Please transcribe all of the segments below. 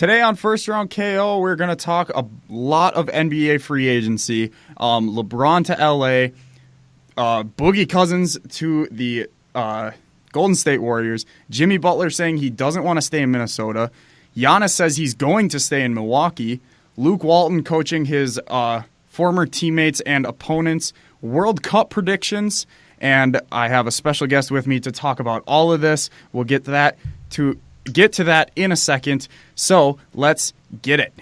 Today on First Round KO, we're going to talk a lot of NBA free agency. LeBron to LA, Boogie Cousins to the Golden State Warriors, Jimmy Butler saying he doesn't want to stay in Minnesota, Giannis says he's going to stay in Milwaukee, Luke Walton coaching his former teammates and opponents, World Cup predictions, and I have a special guest with me to talk about all of this. We'll get to that in a second. So let's get it.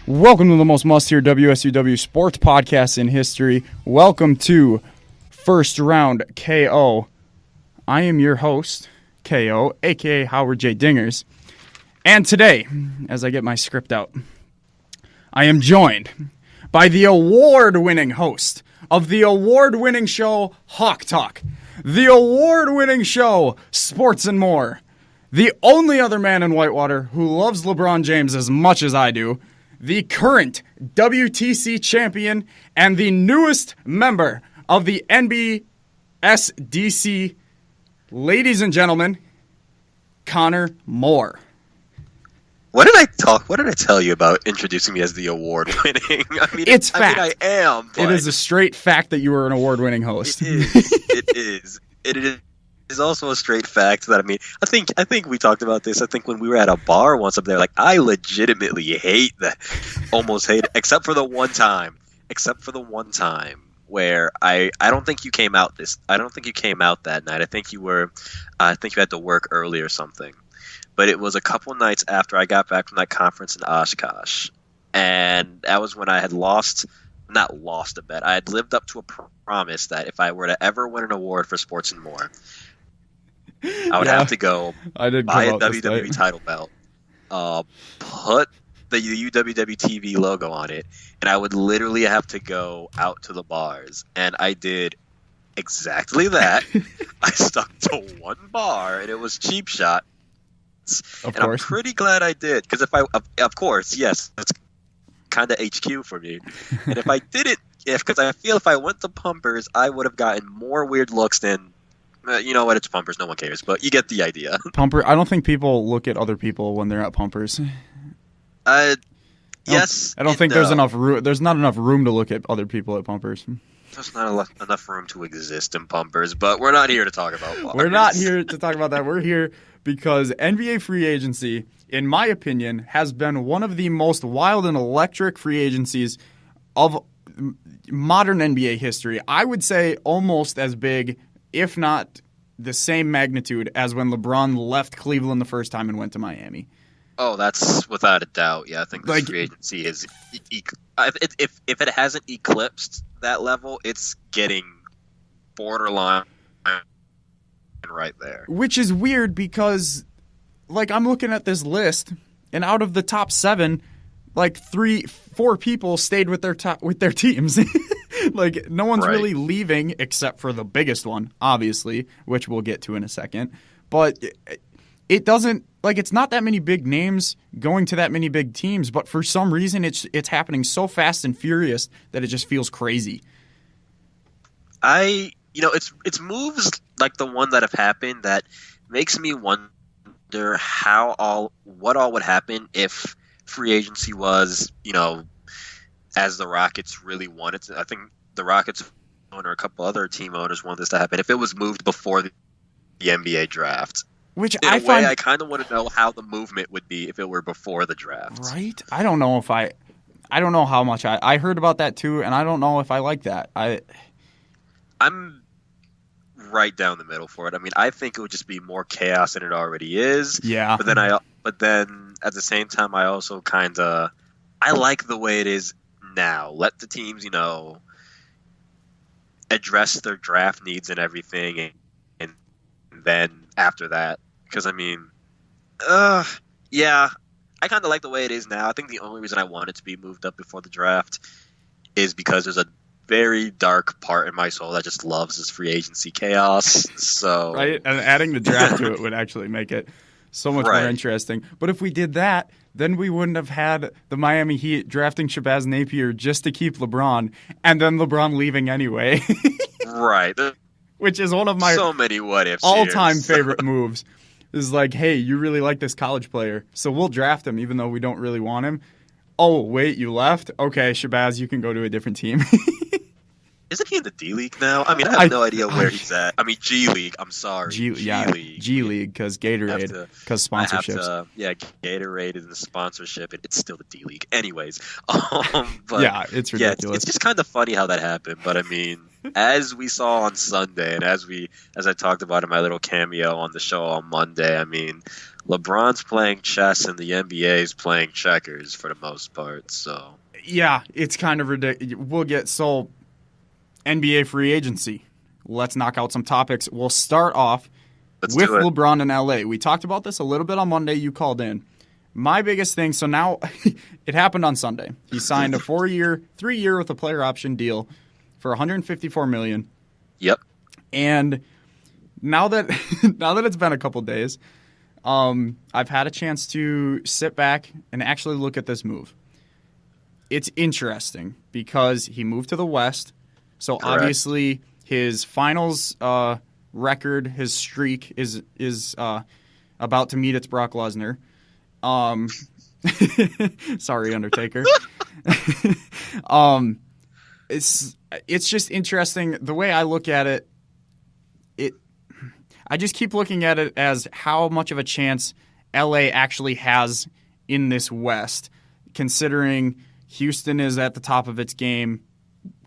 Welcome to the most must-hear WSUW sports podcast in history. Welcome to First Round KO. I am your host, KO, a.k.a. Howard J. Dingers. And today, as I get my script out, I am joined by the award-winning host of the award-winning show Hawk Talk, the award-winning show Sports and More, the only other man in Whitewater who loves LeBron James as much as I do, the current WTC champion, and the newest member of the NBSDC, ladies and gentlemen, Connor Moore. What did I tell you about introducing me as the award-winning? It's fact. I am. It is a straight fact that you were an award-winning host. It is. It is also a straight fact that I think we talked about this. I think when we were at a bar once up there, like I legitimately hate that, almost hate it, except for the one time where I don't think you came out I don't think you came out that night. I think you had to work early or something. But it was a couple nights after I got back from that conference in Oshkosh, and that was when I had not lost a bet. I had lived up to a promise that if I were to ever win an award for Sports and More, I would have to go buy a WWE title belt, put the UWW TV logo on it, and I would literally have to go out to the bars. And I did exactly that. I stuck to one bar, and it was Cheap Shot. I'm pretty glad I did, because of course, yes, that's kind of HQ for me. And if I didn't, because I feel if I went to Pumpers, I would have gotten more weird looks than. You know what? It's Pumpers. No one cares, but you get the idea. I don't think people look at other people when they're at Pumpers. Yes. I don't think there's enough room. There's not enough room to look at other people at Pumpers. There's not enough room to exist in Pumpers, but we're not here to talk about Pumpers. We're not here to talk about that. We're here because NBA free agency, in my opinion, has been one of the most wild and electric free agencies of modern NBA history. I would say almost as big, if not the same magnitude, as when LeBron left Cleveland the first time and went to Miami. Oh, that's without a doubt. Yeah, I think the free agency is. If it hasn't eclipsed that level, it's getting borderline right there. Which is weird because, I'm looking at this list, and out of the top 7, 3-4 people stayed with their teams. No one's really leaving except for the biggest one, obviously, which we'll get to in a second. But it doesn't it's not that many big names going to that many big teams, but for some reason it's happening so fast and furious that it just feels crazy. It's moves like the one that have happened that makes me wonder what all would happen if free agency was, as the Rockets really wanted to. I think the Rockets owner, a couple other team owners want this to happen. If it was moved before the NBA draft, which I kind of want to know how the movement would be if it were before the draft. Right? I don't know how much I heard about that too, and I don't know if I like that. I'm right down the middle for it. I think it would just be more chaos than it already is. Yeah. But then at the same time, I also I like the way it is now. Let the teams, address their draft needs and everything, and then after that, because yeah, I kind of like the way it is now. I think the only reason I want it to be moved up before the draft is because there's a very dark part in my soul that just loves this free agency chaos. So right, and adding the draft to it would actually make it so much more interesting. But if we did that, then we wouldn't have had the Miami Heat drafting Shabazz Napier just to keep LeBron, and then LeBron leaving anyway. Right. Which is one of my so many what ifs all-time favorite moves. Is like, hey, you really like this college player, so we'll draft him even though we don't really want him. Oh, wait, you left? Okay, Shabazz, you can go to a different team. Isn't he in the D League now? I mean, I have no idea where he's at. I mean, G League. I'm sorry. G League, because Gatorade, because sponsorships. Gatorade is the sponsorship. It's still the D League. Anyways. But, yeah, it's ridiculous. Yeah, it's just kind of funny how that happened. But, I mean, as we saw on Sunday and as I talked about in my little cameo on the show on Monday, I mean, LeBron's playing chess and the NBA is playing checkers for the most part. So yeah, it's kind of ridiculous. We'll get NBA free agency. Let's knock out some topics. We'll start off with LeBron in LA. We talked about this a little bit on Monday. You called in. My biggest thing, so now it happened on Sunday. He signed a 3-year with a player option deal for $154 million. Yep. And now that it's been a couple days, I've had a chance to sit back and actually look at this move. It's interesting because he moved to the West. So Correct. Obviously his finals record, his streak is about to meet its Brock Lesnar. Sorry, Undertaker. It's just interesting the way I look at it. I just keep looking at it as how much of a chance LA actually has in this West, considering Houston is at the top of its game,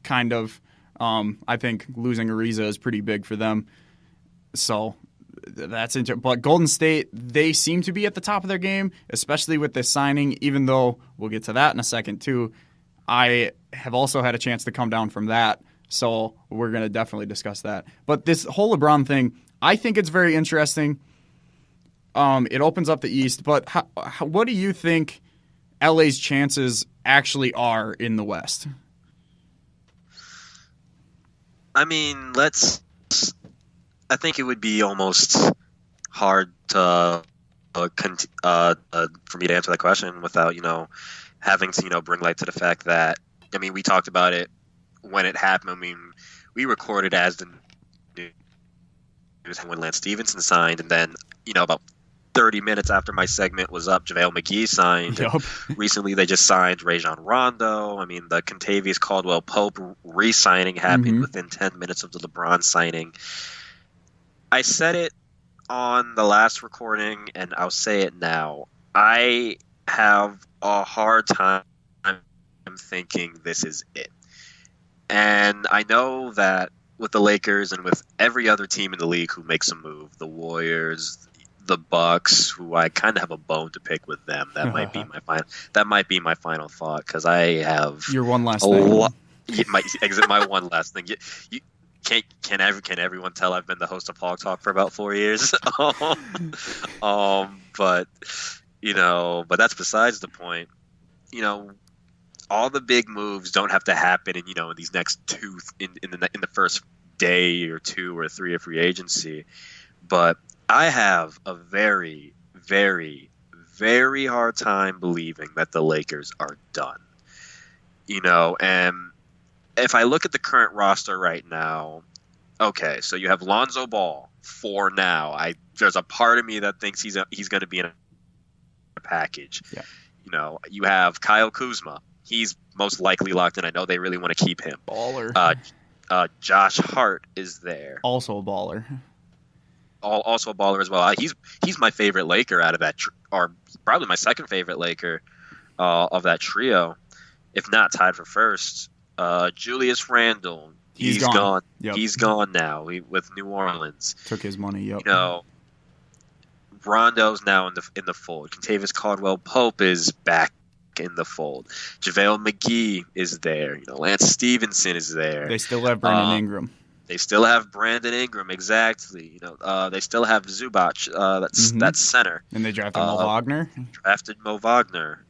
kind of. I think losing Ariza is pretty big for them. So that's interesting. But Golden State, they seem to be at the top of their game, especially with this signing, even though we'll get to that in a second too. I have also had a chance to come down from that, so we're going to definitely discuss that. But this whole LeBron thing, I think it's very interesting. It opens up the East, but what do you think LA's chances actually are in the West? I mean, I think it would be almost hard to for me to answer that question without, having to, bring light to the fact that, I mean, we talked about it when it happened. I mean, we recorded as the news when Lance Stevenson signed, and then, about 30 minutes after my segment was up, JaVale McGee signed. Yep. Recently, they just signed Rajon Rondo. I mean, the Kentavious Caldwell-Pope re-signing happened within 10 minutes of the LeBron signing. I said it on the last recording, and I'll say it now. I have a hard time thinking this is it. And I know that with the Lakers and with every other team in the league who makes a move, the Warriors, the Bucks, who I kind of have a bone to pick with them. That might be my final. That might be my final thought because I have your one last thing. My one last thing. You can everyone tell I've been the host of Hog Talk for about 4 years? But but that's besides the point. All the big moves don't have to happen in these next in the first day or two or three of free agency, but I have a very, very, very hard time believing that the Lakers are done. And if I look at the current roster right now, okay, so you have Lonzo Ball for now. There's a part of me that thinks he's going to be in a package. Yeah. You have Kyle Kuzma. He's most likely locked in. I know they really want to keep him. Baller. Josh Hart is there. Also a baller. Also a baller as well. He's my favorite Laker out of that, or probably my second favorite Laker of that trio, if not tied for first. Julius Randle, he's gone. Yep. He's gone now with New Orleans. Took his money. Yep. Rondo's now in the fold. Kentavious Caldwell-Pope is back in the fold. JaVale McGee is there. Lance Stevenson is there. They still have Brandon Ingram. They still have Brandon Ingram, exactly. They still have Zubac. That's center. And they drafted Mo Wagner.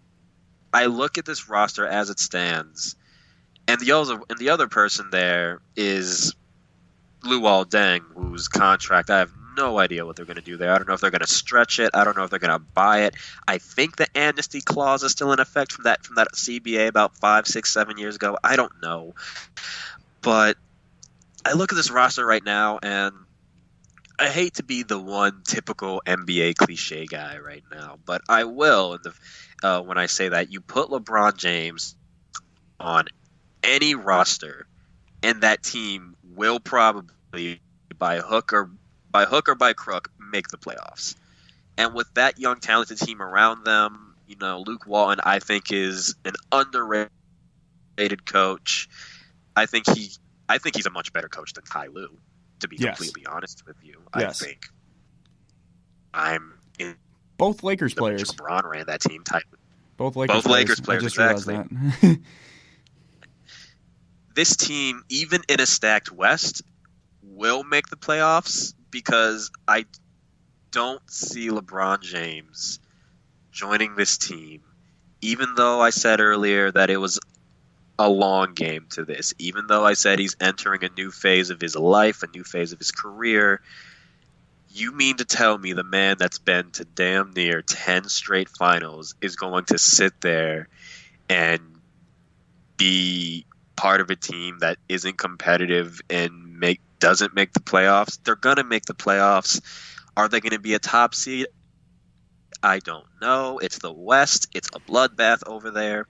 I look at this roster as it stands, and the other person there is Luol Deng, whose contract I have no idea what they're going to do there. I don't know if they're going to stretch it. I don't know if they're going to buy it. I think the amnesty clause is still in effect from that CBA about 5, 6, 7 years ago. I don't know, but I look at this roster right now, and I hate to be the one typical NBA cliche guy right now, but I will when I say that. You put LeBron James on any roster, and that team will probably, by hook or by crook, make the playoffs. And with that young, talented team around them, Luke Walton, I think, is an underrated coach. I think he's a much better coach than Ty Lue, to be completely honest with you. Yes. I think I'm in both Lakers players. LeBron ran that team type. Both Lakers players, exactly. This team, even in a stacked West, will make the playoffs because I don't see LeBron James joining this team, even though I said earlier that it was a long game to this, even though I said he's entering a new phase of his life, a new phase of his career. You mean to tell me the man that's been to damn near 10 straight finals is going to sit there and be part of a team that isn't competitive and doesn't make the playoffs? They're going to make the playoffs. Are they going to be a top seed? I don't know. It's the West. It's a bloodbath over there.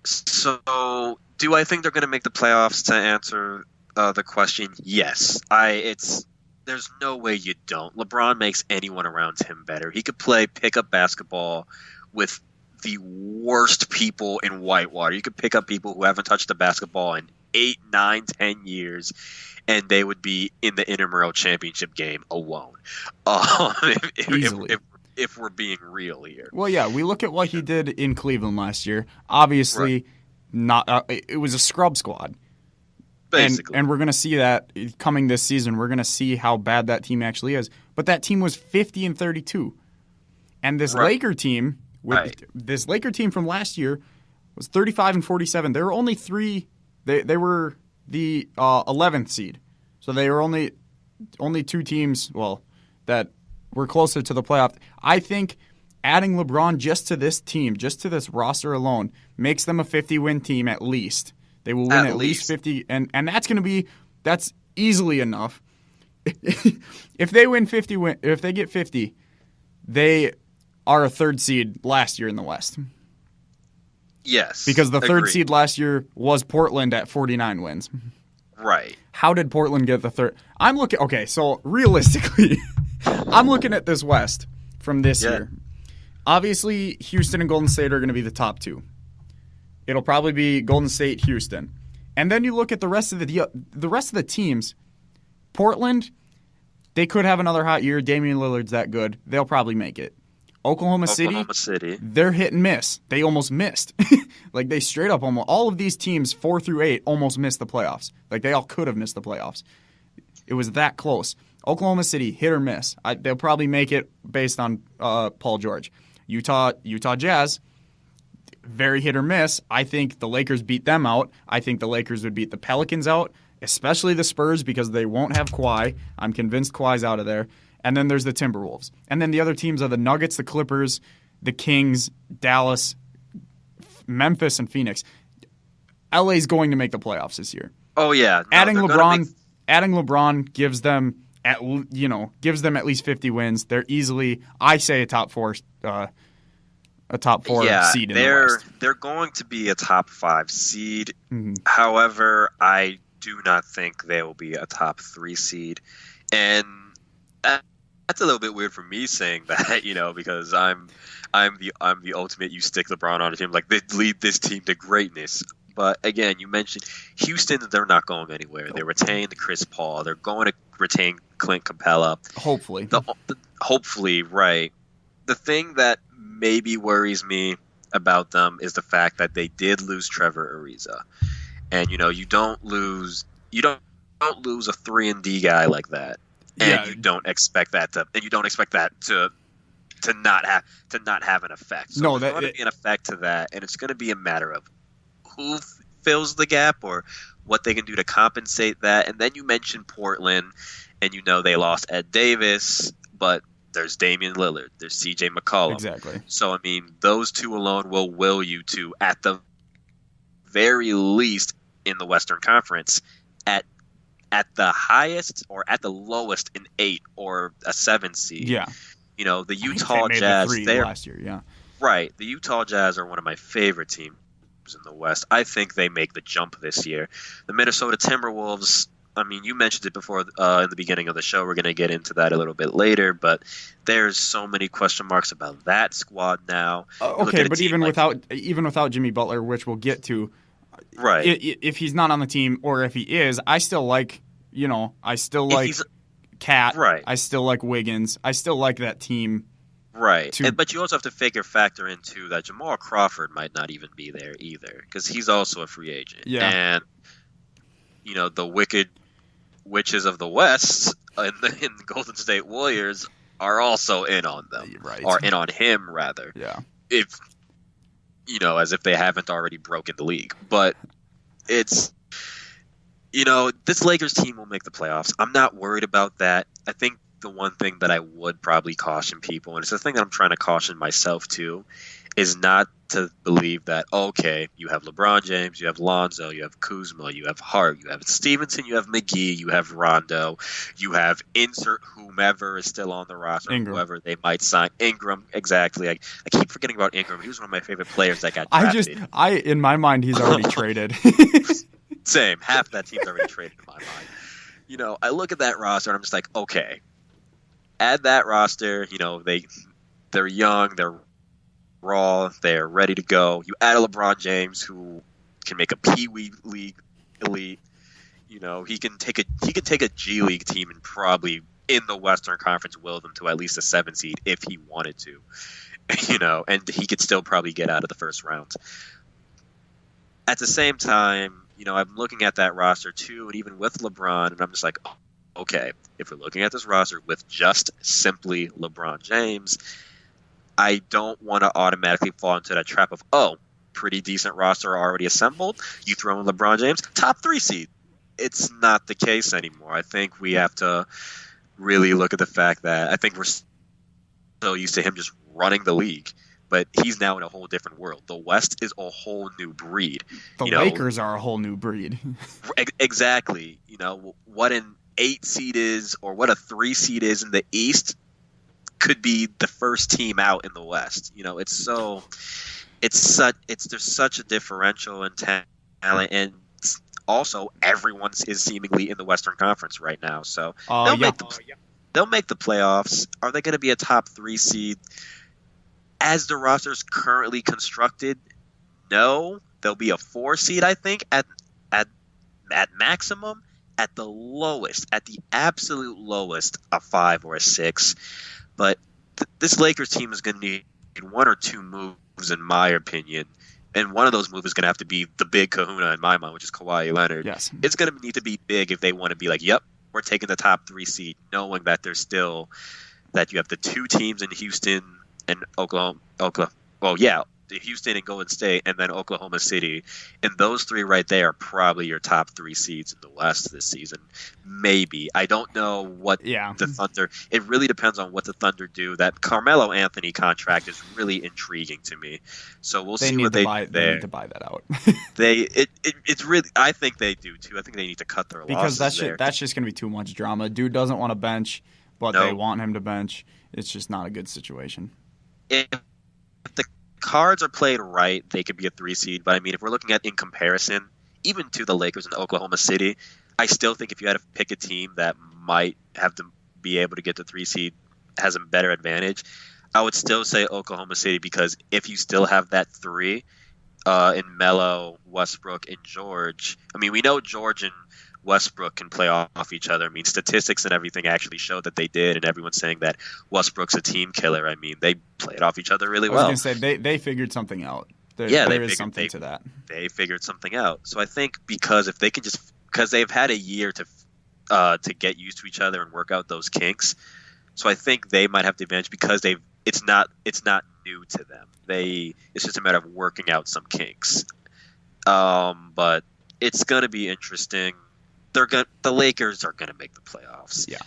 So, do I think they're going to make the playoffs? To answer the question, yes. There's no way you don't. LeBron makes anyone around him better. He could play pickup basketball with the worst people in Whitewater. You could pick up people who haven't touched the basketball in 8, 9, 10 years, and they would be in the intramural championship game alone. If we're being real here. Well, yeah, we look at what he did in Cleveland last year. Obviously, it was a scrub squad. Basically. And we're going to see that coming this season. We're going to see how bad that team actually is. But that team was 50-32. And this Laker team, this Laker team from last year was 35-47. There were only 3. They were the 11th seed. So they were only 2 teams, that were closer to the playoff. I think adding LeBron just to this team, just to this roster alone, makes them a 50-win team at least. They will win at least 50, and that's easily enough. If they win 50, if they get 50, they are a 3rd seed last year in the West. Yes, because the 3rd seed last year was Portland at 49 wins. Right. How did Portland get the 3rd? Okay, so realistically, I'm looking at this West from this year. Obviously, Houston and Golden State are going to be the top 2. It'll probably be Golden State, Houston. And then you look at the rest of the teams. Portland, they could have another hot year. Damian Lillard's that good. They'll probably make it. Oklahoma City, they're hit and miss. They almost missed. They straight up almost. All of these teams, 4 through 8, almost missed the playoffs. They all could have missed the playoffs. It was that close. Oklahoma City, hit or miss. They'll probably make it based on Paul George. Utah Jazz, very hit or miss. I think the Lakers beat them out. I think the Lakers would beat the Pelicans out, especially the Spurs because they won't have Kawhi. I'm convinced Kawhi's out of there. And then there's the Timberwolves. And then the other teams are the Nuggets, the Clippers, the Kings, Dallas, Memphis, and Phoenix. LA's going to make the playoffs this year. Oh yeah. Adding LeBron gives them at least 50 wins. They're easily, I say, a top 4 seed in the West. They're going to be a top 5 seed. Mm-hmm. However, I do not think they will be a top 3 seed. And that's a little bit weird for me saying that, because I'm the ultimate you stick LeBron on a team, they lead this team to greatness. But again, you mentioned Houston, they're not going anywhere. They retained Chris Paul. They're going to retain Clint Capella. Hopefully. Hopefully, right. The thing that maybe worries me about them is the fact that they did lose Trevor Ariza. And, you don't don't lose a 3-and-D guy like that, and Yeah. you don't expect that to not have an effect. So No, there's going to be an effect to that, and it's going to be a matter of who fills the gap or what they can do to compensate that. And then you mentioned Portland, and they lost Ed Davis, but there's Damian Lillard, there's CJ McCollum. Exactly. So, I mean, those two alone will you to, at the very least in the Western Conference, at the highest or at the lowest, an 8 or a 7 seed. Yeah. The Utah they made Jazz, the 3 last year, yeah. Right. The Utah Jazz are one of my favorite teams in the West. I think they make the jump this year. The Minnesota Timberwolves, I mean, you mentioned it before in the beginning of the show. We're going to get into that a little bit later, but there's so many question marks about that squad now. Okay, but even without Jimmy Butler, which we'll get to, right? If he's not on the team, or if he is, I still like Cat. Right. I still like Wiggins. I still like that team. Right. But you also have to factor in, too, that Jamal Crawford might not even be there either, because he's also a free agent. Yeah. And, the wicked witches of the West in the Golden State Warriors are also in on them. Right. Or in on him, rather. Yeah. If, as if they haven't already broken the league. But it's... this Lakers team will make the playoffs. I'm not worried about that. I think the one thing that I would probably caution people, and it's the thing that I'm trying to caution myself too, is not to believe that, okay, you have LeBron James, you have Lonzo, you have Kuzma, you have Hart, you have Stevenson, you have McGee, you have Rondo, you have insert whomever is still on the roster, whoever they might sign. Ingram, exactly. I keep forgetting about Ingram. He was one of my favorite players that got drafted. In my mind, he's already traded. Same. Half of that team's already traded in my mind. I look at that roster and I'm just like, okay, add that roster. They're young, they're raw, they're ready to go. You add a LeBron James who can make a Pee Wee League elite. He can take a G League team and probably in the Western Conference will them to at least a 7 seed if he wanted to. And he could still probably get out of the first round. At the same time, I'm looking at that roster too, and even with LeBron, and I'm just like, okay, if we're looking at this roster with just simply LeBron James, I don't want to automatically fall into that trap of, pretty decent roster already assembled. You throw in LeBron James, top 3 seed. It's not the case anymore. I think we have to really look at the fact that I think we're so used to him just running the league. But he's now in a whole different world. The West is a whole new breed. The Lakers are a whole new breed. Exactly. What an 8 seed is or what a 3 seed is in the East could be the first team out in the West. There's such a differential in talent, and also everyone is seemingly in the Western Conference right now. So they'll make the playoffs. Are they going to be a top 3 seed? As the roster's currently constructed, no. They'll be a 4 seed, I think, at maximum. At the lowest, at the absolute lowest, a 5 or a 6. But this Lakers team is going to need 1 or 2 moves, in my opinion. And one of those moves is going to have to be the big kahuna in my mind, which is Kawhi Leonard. Yes. It's going to need to be big if they want to be like, yep, we're taking the top 3 seed, knowing that that you have the 2 teams in Houston and Oklahoma. Well, yeah, Houston and Golden State, and then Oklahoma City. And those 3 right there are probably your top 3 seeds in the West this season. Maybe. I don't know what the Thunder... It really depends on what the Thunder do. That Carmelo Anthony contract is really intriguing to me. So we'll see what they do there. They need to buy that out. It's really... I think they do, too. I think they need to cut their losses because that's just going to be too much drama. Dude doesn't want to bench, but they want him to bench. It's just not a good situation. If the cards are played right, they could be a 3 seed. But I mean, if we're looking at in comparison, even to the Lakers and Oklahoma City, I still think if you had to pick a team that might have to be able to get the 3 seed has a better advantage, I would still say Oklahoma City, because if you still have that 3 in Melo, Westbrook, and George, I mean, we know George and Westbrook can play off each other. I mean, statistics and everything actually show that they did, and everyone's saying that Westbrook's a team killer. I mean, they played off each other really well. I was going to say, they figured something out. There is something to that. They figured something out. So I think because they've had a year to to get used to each other and work out those kinks. So I think they might have the advantage because it's not new to them. It's just a matter of working out some kinks. But it's going to be interesting. The Lakers are going to make the playoffs. Yeah.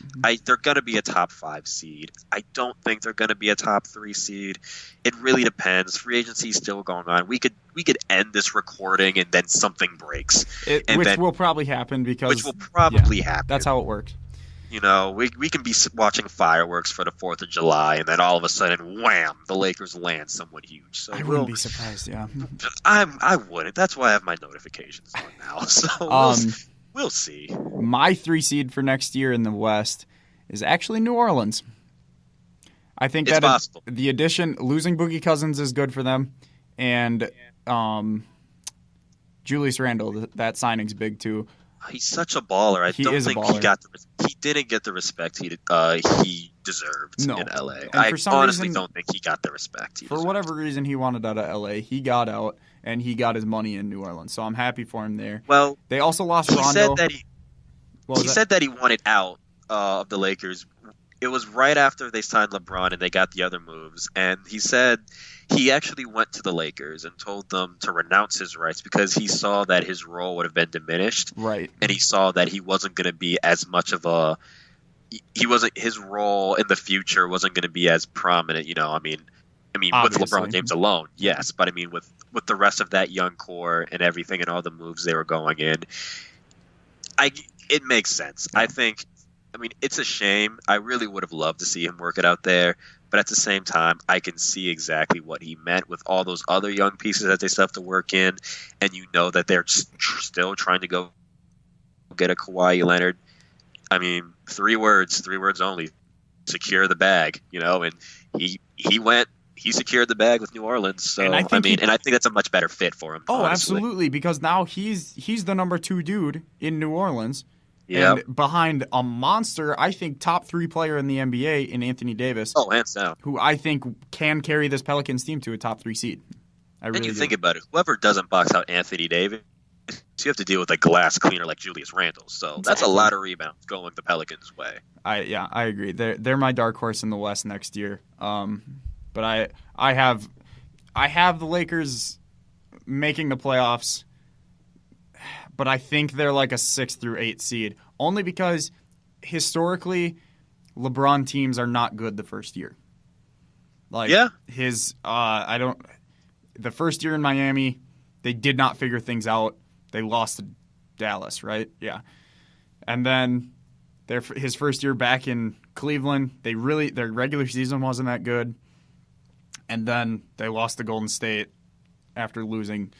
They're going to be a top 5 seed. I don't think they're going to be a top 3 seed. It really depends. Free agency is still going on. We could end this recording and then something breaks. Which will probably happen because happen. That's how it works. You know, we can be watching fireworks for the 4th of July, and then all of a sudden, wham, the Lakers land someone huge. So I wouldn't be surprised, yeah. I wouldn't. That's why I have my notifications on now. So we'll see. My 3 seed for next year in the West is actually New Orleans. I think it's possible. The addition, losing Boogie Cousins is good for them, and Julius Randle, that signing's big too. He's such a baller. I don't think he didn't get the respect he deserved in LA. I honestly don't think he got the respect he deserved. For whatever reason, he wanted out of LA. He got out, and he got his money in New Orleans. So I'm happy for him there. Well, they also lost Rondo. He said that he wanted out of the Lakers. It was right after they signed LeBron and they got the other moves. And he said he actually went to the Lakers and told them to renounce his rights because he saw that his role would have been diminished. Right. And he saw that he wasn't going to be as much of a – his role in the future wasn't going to be as prominent. You know, I mean, with LeBron James alone, yes. But, I mean, with the rest of that young core and everything and all the moves they were going in, it makes sense. Yeah. I mean, it's a shame. I really would have loved to see him work it out there. But at the same time, I can see exactly what he meant with all those other young pieces that they still have to work in. And you know that they're still trying to go get a Kawhi Leonard. I mean, 3 words only. Secure the bag, you know. And he secured the bag with New Orleans. So, I think that's a much better fit for him. Oh, honestly. Absolutely. Because now he's the number 2 dude in New Orleans. Yep. And behind a monster, I think, top 3 player in the NBA in Anthony Davis. Oh, hands down. Who I think can carry this Pelicans team to a top 3 seed. Think about it. Whoever doesn't box out Anthony Davis, you have to deal with a glass cleaner like Julius Randle. So That's a lot of rebounds going the Pelicans' way. I agree. They're my dark horse in the West next year. But I have the Lakers making the playoffs. But I think they're like a 6 through 8 seed, only because historically, LeBron teams are not good the first year. The first year in Miami, they did not figure things out. They lost to Dallas, right? Yeah, and then his first year back in Cleveland, their regular season wasn't that good, and then they lost to Golden State after losing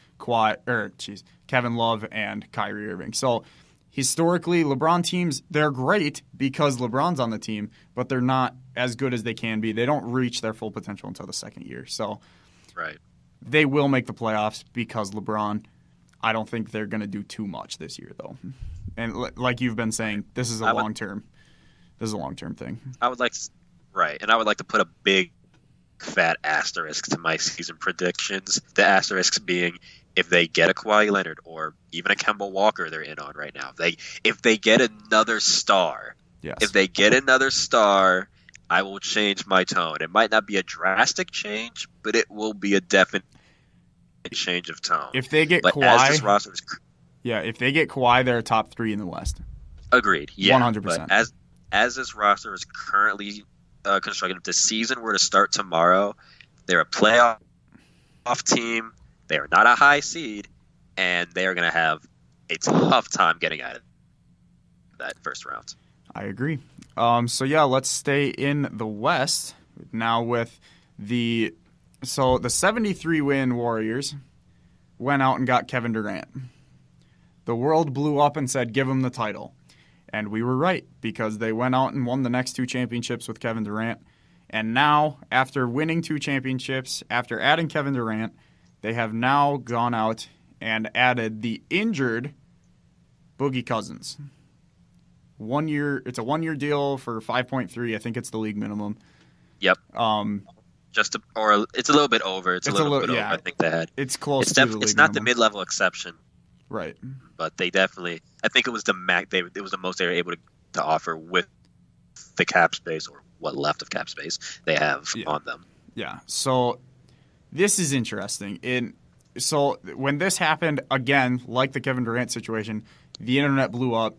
Kevin Love and Kyrie Irving. So historically, LeBron teams, they're great because LeBron's on the team, but they're not as good as they can be. They don't reach their full potential until the second year. So right. They will make the playoffs because LeBron. I don't think they're going to do too much this year, though. And like you've been saying, this is a long-term thing. I would like to put a big fat asterisk to my season predictions. The asterisks being if they get a Kawhi Leonard or even a Kemba Walker they're in on right now. If they get another star, yes. If they get another star, I will change my tone. It might not be a drastic change, but it will be a definite change of tone. If they get Kawhi, if they get Kawhi, they're top 3 in the West. Agreed. Yeah, 100%. But as this roster is currently constructed, if the season were to start tomorrow, they're a playoff team. They are not a high seed, and they are going to have a tough time getting out of that first round. I agree. Let's stay in the West now with the 73-win Warriors went out and got Kevin Durant. The world blew up and said, give him the title. And we were right because they went out and won the next 2 championships with Kevin Durant. And now, after winning 2 championships, after adding Kevin Durant, they have now gone out and added the injured Boogie Cousins. 1 year. It's a 1-year deal for 5.3. I think it's the league minimum. Yep. It's a little bit over. It's a little bit over. I think they had. It's close. It's not the mid-level exception. Right. But they definitely. I think it was the max. It was the most they were able to to offer with the cap space or what left of cap space they have on them. Yeah. So this is interesting. So when this happened, again, like the Kevin Durant situation, the internet blew up.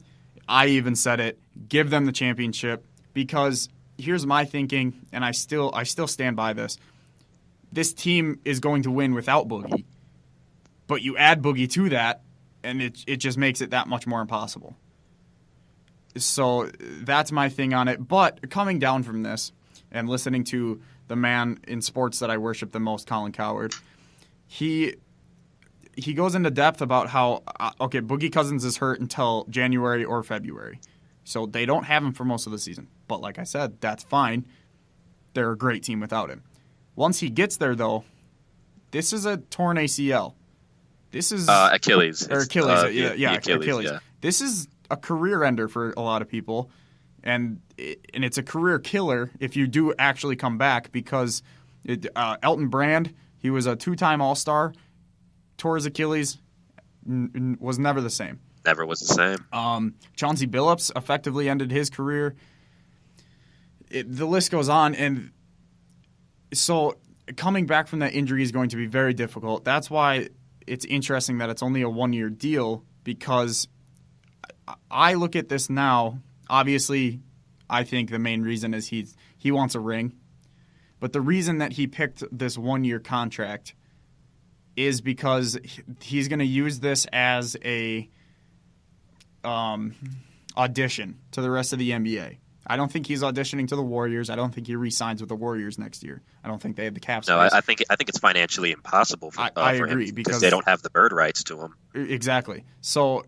I even said it, give them the championship, because here's my thinking, and I still stand by this. This team is going to win without Boogie, but you add Boogie to that, and it just makes it that much more impossible. So that's my thing on it. But coming down from this and listening to the man in sports that I worship the most, Colin Cowherd, he goes into depth about how, Boogie Cousins is hurt until January or February. So they don't have him for most of the season. But like I said, that's fine. They're a great team without him. Once he gets there, though, this is a torn ACL. This is Achilles. Or Achilles. Achilles. Yeah. This is a career ender for a lot of people, and it's a career killer if you do actually come back, because Elton Brand, he was a 2-time All-Star, tore his Achilles, was never the same. Never was the same. Chauncey Billups effectively ended his career. The list goes on, and so coming back from that injury is going to be very difficult. That's why it's interesting that it's only a 1-year deal, because I look at this now. Obviously, I think the main reason is he wants a ring. But the reason that he picked this 1-year contract is because he's going to use this as a audition to the rest of the NBA. I don't think he's auditioning to the Warriors. I don't think he re-signs with the Warriors next year. I don't think they have the cap space. No, I think it's financially impossible for agree, him, because they don't have the bird rights to him. Exactly. So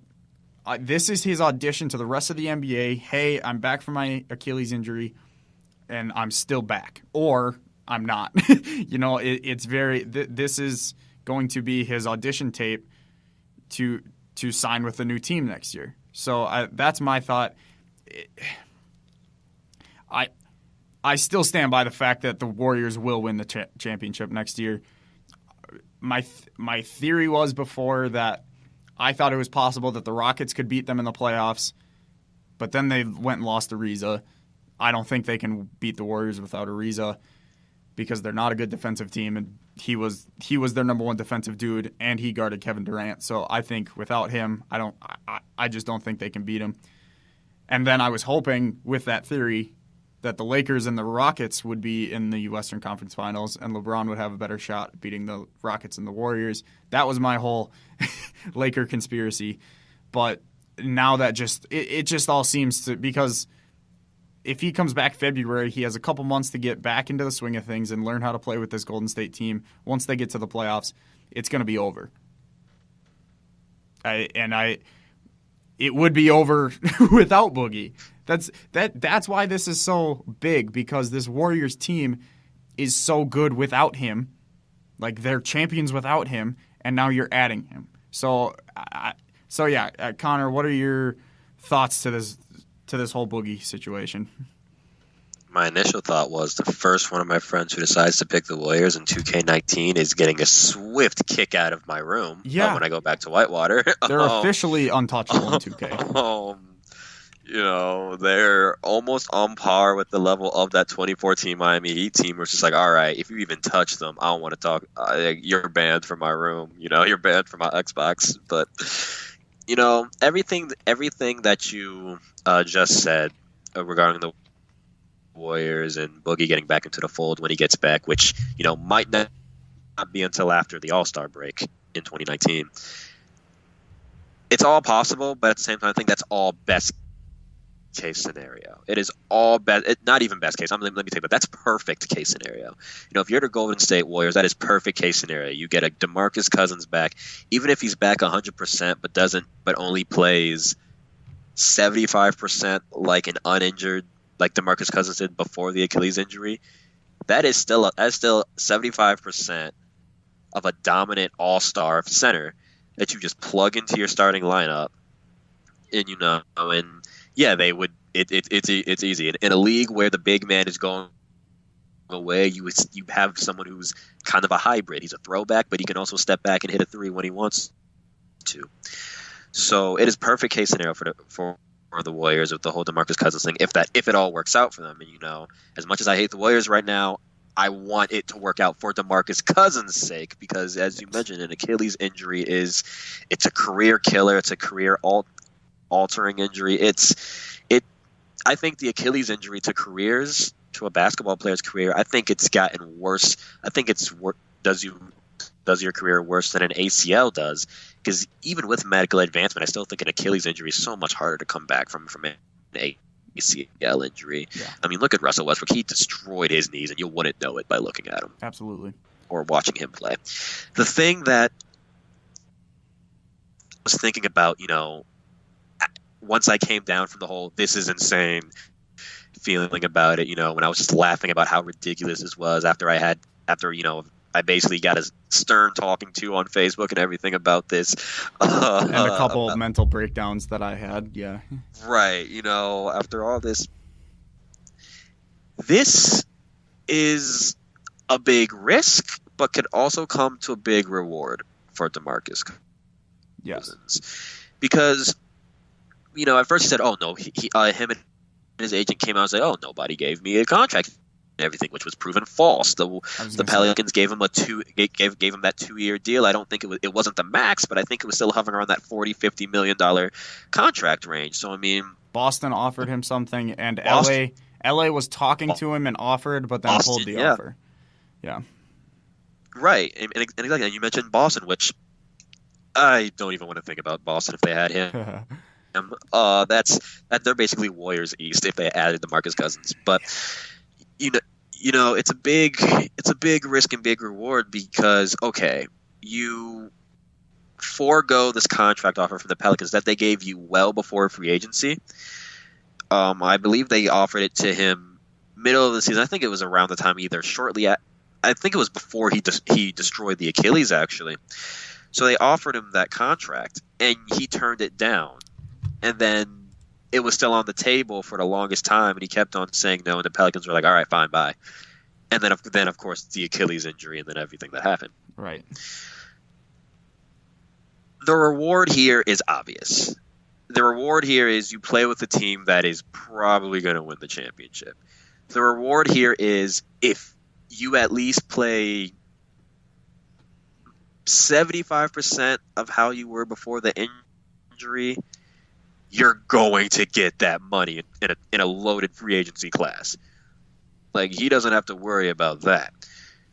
this is his audition to the rest of the NBA. Hey, I'm back from my Achilles injury, and I'm still back. Or I'm not. This is going to be his audition tape to sign with the new team next year. So that's my thought. I still stand by the fact that the Warriors will win the championship next year. My theory was before that I thought it was possible that the Rockets could beat them in the playoffs, but then they went and lost Ariza. I don't think they can beat the Warriors without Ariza, because they're not a good defensive team, and he was their number one defensive dude, and he guarded Kevin Durant. So I think without him, I just don't think they can beat him. And then I was hoping with that theory that the Lakers and the Rockets would be in the Western Conference Finals, and LeBron would have a better shot at beating the Rockets and the Warriors. That was my whole Laker conspiracy. But now that it just all seems to, because if he comes back February, he has a couple months to get back into the swing of things and learn how to play with this Golden State team. Once they get to the playoffs, it's going to be over. It would be over without Boogie. That's why this is so big, because this Warriors team is so good without him. Like, they're champions without him, and now you're adding him. So Connor, what are your thoughts to this whole Boogie situation? My initial thought was the first one of my friends who decides to pick the Warriors in 2K19 is getting a swift kick out of my room when I go back to Whitewater. They're officially untouchable in 2K. They're almost on par with the level of that 2014 Miami Heat team, where it's just like, all right, if you even touch them, I don't want to talk. You're banned from my room. You're banned from my Xbox. But, everything that you just said regarding the Warriors and Boogie getting back into the fold when he gets back, which, might not be until after the All-Star break in 2019. It's all possible, but at the same time, I think that's all best case scenario. It is all not even best case. Let me tell you, but that's perfect case scenario. If you're the Golden State Warriors, that is perfect case scenario. You get a Demarcus Cousins back, even if he's back 100%, but only plays 75% like an uninjured, like Demarcus Cousins did before the Achilles injury. That's still 75% of a dominant all-star center that you just plug into your starting lineup, and they would. It's easy in a league where the big man is going away. You have someone who's kind of a hybrid. He's a throwback, but he can also step back and hit a three when he wants to. So it is perfect case scenario for the Warriors with the whole Demarcus Cousins thing, if it all works out for them. And as much as I hate the Warriors right now, I want it to work out for Demarcus Cousins' sake, because as you mentioned, an Achilles injury it's a career killer. It's a career altering injury. I think the Achilles injury to a basketball player's career, I think it's gotten worse. I think does your career worse than an ACL does, because even with medical advancement, I still think an Achilles injury is so much harder to come back from an ACL injury. Yeah. I mean, look at Russell Westbrook. He destroyed his knees, and you wouldn't know it by looking at him. Absolutely. Or watching him play. The thing that I was thinking about, once I came down from the whole "this is insane" feeling about it, when I was just laughing about how ridiculous this was after I basically got a stern talking to on Facebook and everything about this. And a couple of mental breakdowns that I had, yeah. Right, after all this. This is a big risk, but can also come to a big reward for Demarcus Cousins. Yes. Because, at first he said, oh, no, him and his agent came out and said, oh, nobody gave me a contract and everything, which was proven false. The Pelicans gave him gave him that 2-year deal. I don't think it wasn't the max, but I think it was still hovering around that $40-50 million contract range. So I mean, Boston offered him something, and LA was talking to him and offered, but then pulled the offer. Yeah. Right, and exactly. And you mentioned Boston, which I don't even want to think about Boston if they had him. They're basically Warriors East if they added Demarcus Cousins, but. It's a big risk and big reward, because you forego this contract offer from the Pelicans that they gave you well before free agency. I believe they offered it to him middle of the season. I think it was around the time I think it was before he destroyed the Achilles, actually. So they offered him that contract and he turned it down, and then it was still on the table for the longest time, and he kept on saying no, and the Pelicans were like, all right, fine, bye. And then of course, the Achilles injury and then everything that happened. Right. The reward here is obvious. The reward here is you play with a team that is probably going to win the championship. The reward here is if you at least play 75% of how you were before the injury, you're going to get that money in a loaded free agency class. Like, he doesn't have to worry about that.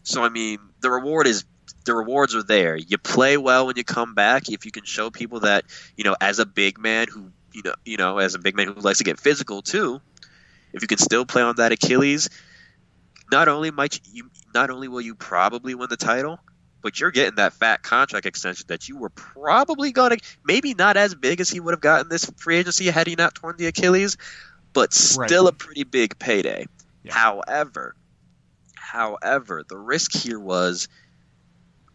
So I mean, the rewards are there. You play well when you come back. If you can show people that, as a big man who likes to get physical too, if you can still play on that Achilles, not only will you probably win the title, but you're getting that fat contract extension that you were probably going to, maybe not as big as he would have gotten this free agency had he not torn the Achilles, but still a pretty big payday. Yeah. However, the risk here was,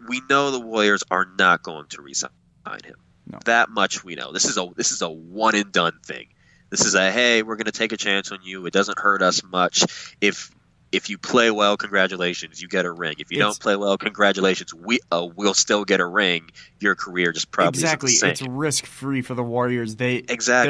we know the Warriors are not going to re-sign him. No. That much we know. This is a one and done thing. This is hey, we're going to take a chance on you. It doesn't hurt us much. If you play well, congratulations, you get a ring. If you don't play well, congratulations, we'll still get a ring. Your career just probably isn't the same. It's risk free for the Warriors. They're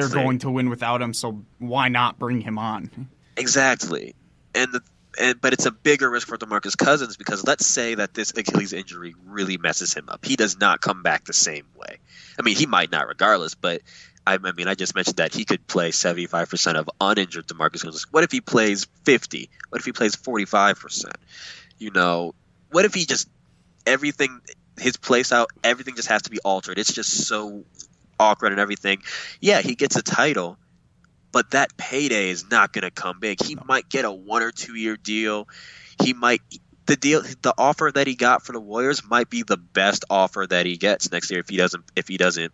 going to win without him, so why not bring him on? Exactly, but it's a bigger risk for Demarcus Cousins, because let's say that this Achilles injury really messes him up. He does not come back the same way. I mean, he might not regardless, but I just mentioned that he could play 75% of uninjured Demarcus Cousins. What if he plays 50? What if he plays 45%? What if he just his play style, everything just has to be altered. It's just so awkward and everything. Yeah, he gets a title, but that payday is not going to come big. He might get a 1 or 2 year deal. The offer that he got for the Warriors might be the best offer that he gets next year if he doesn't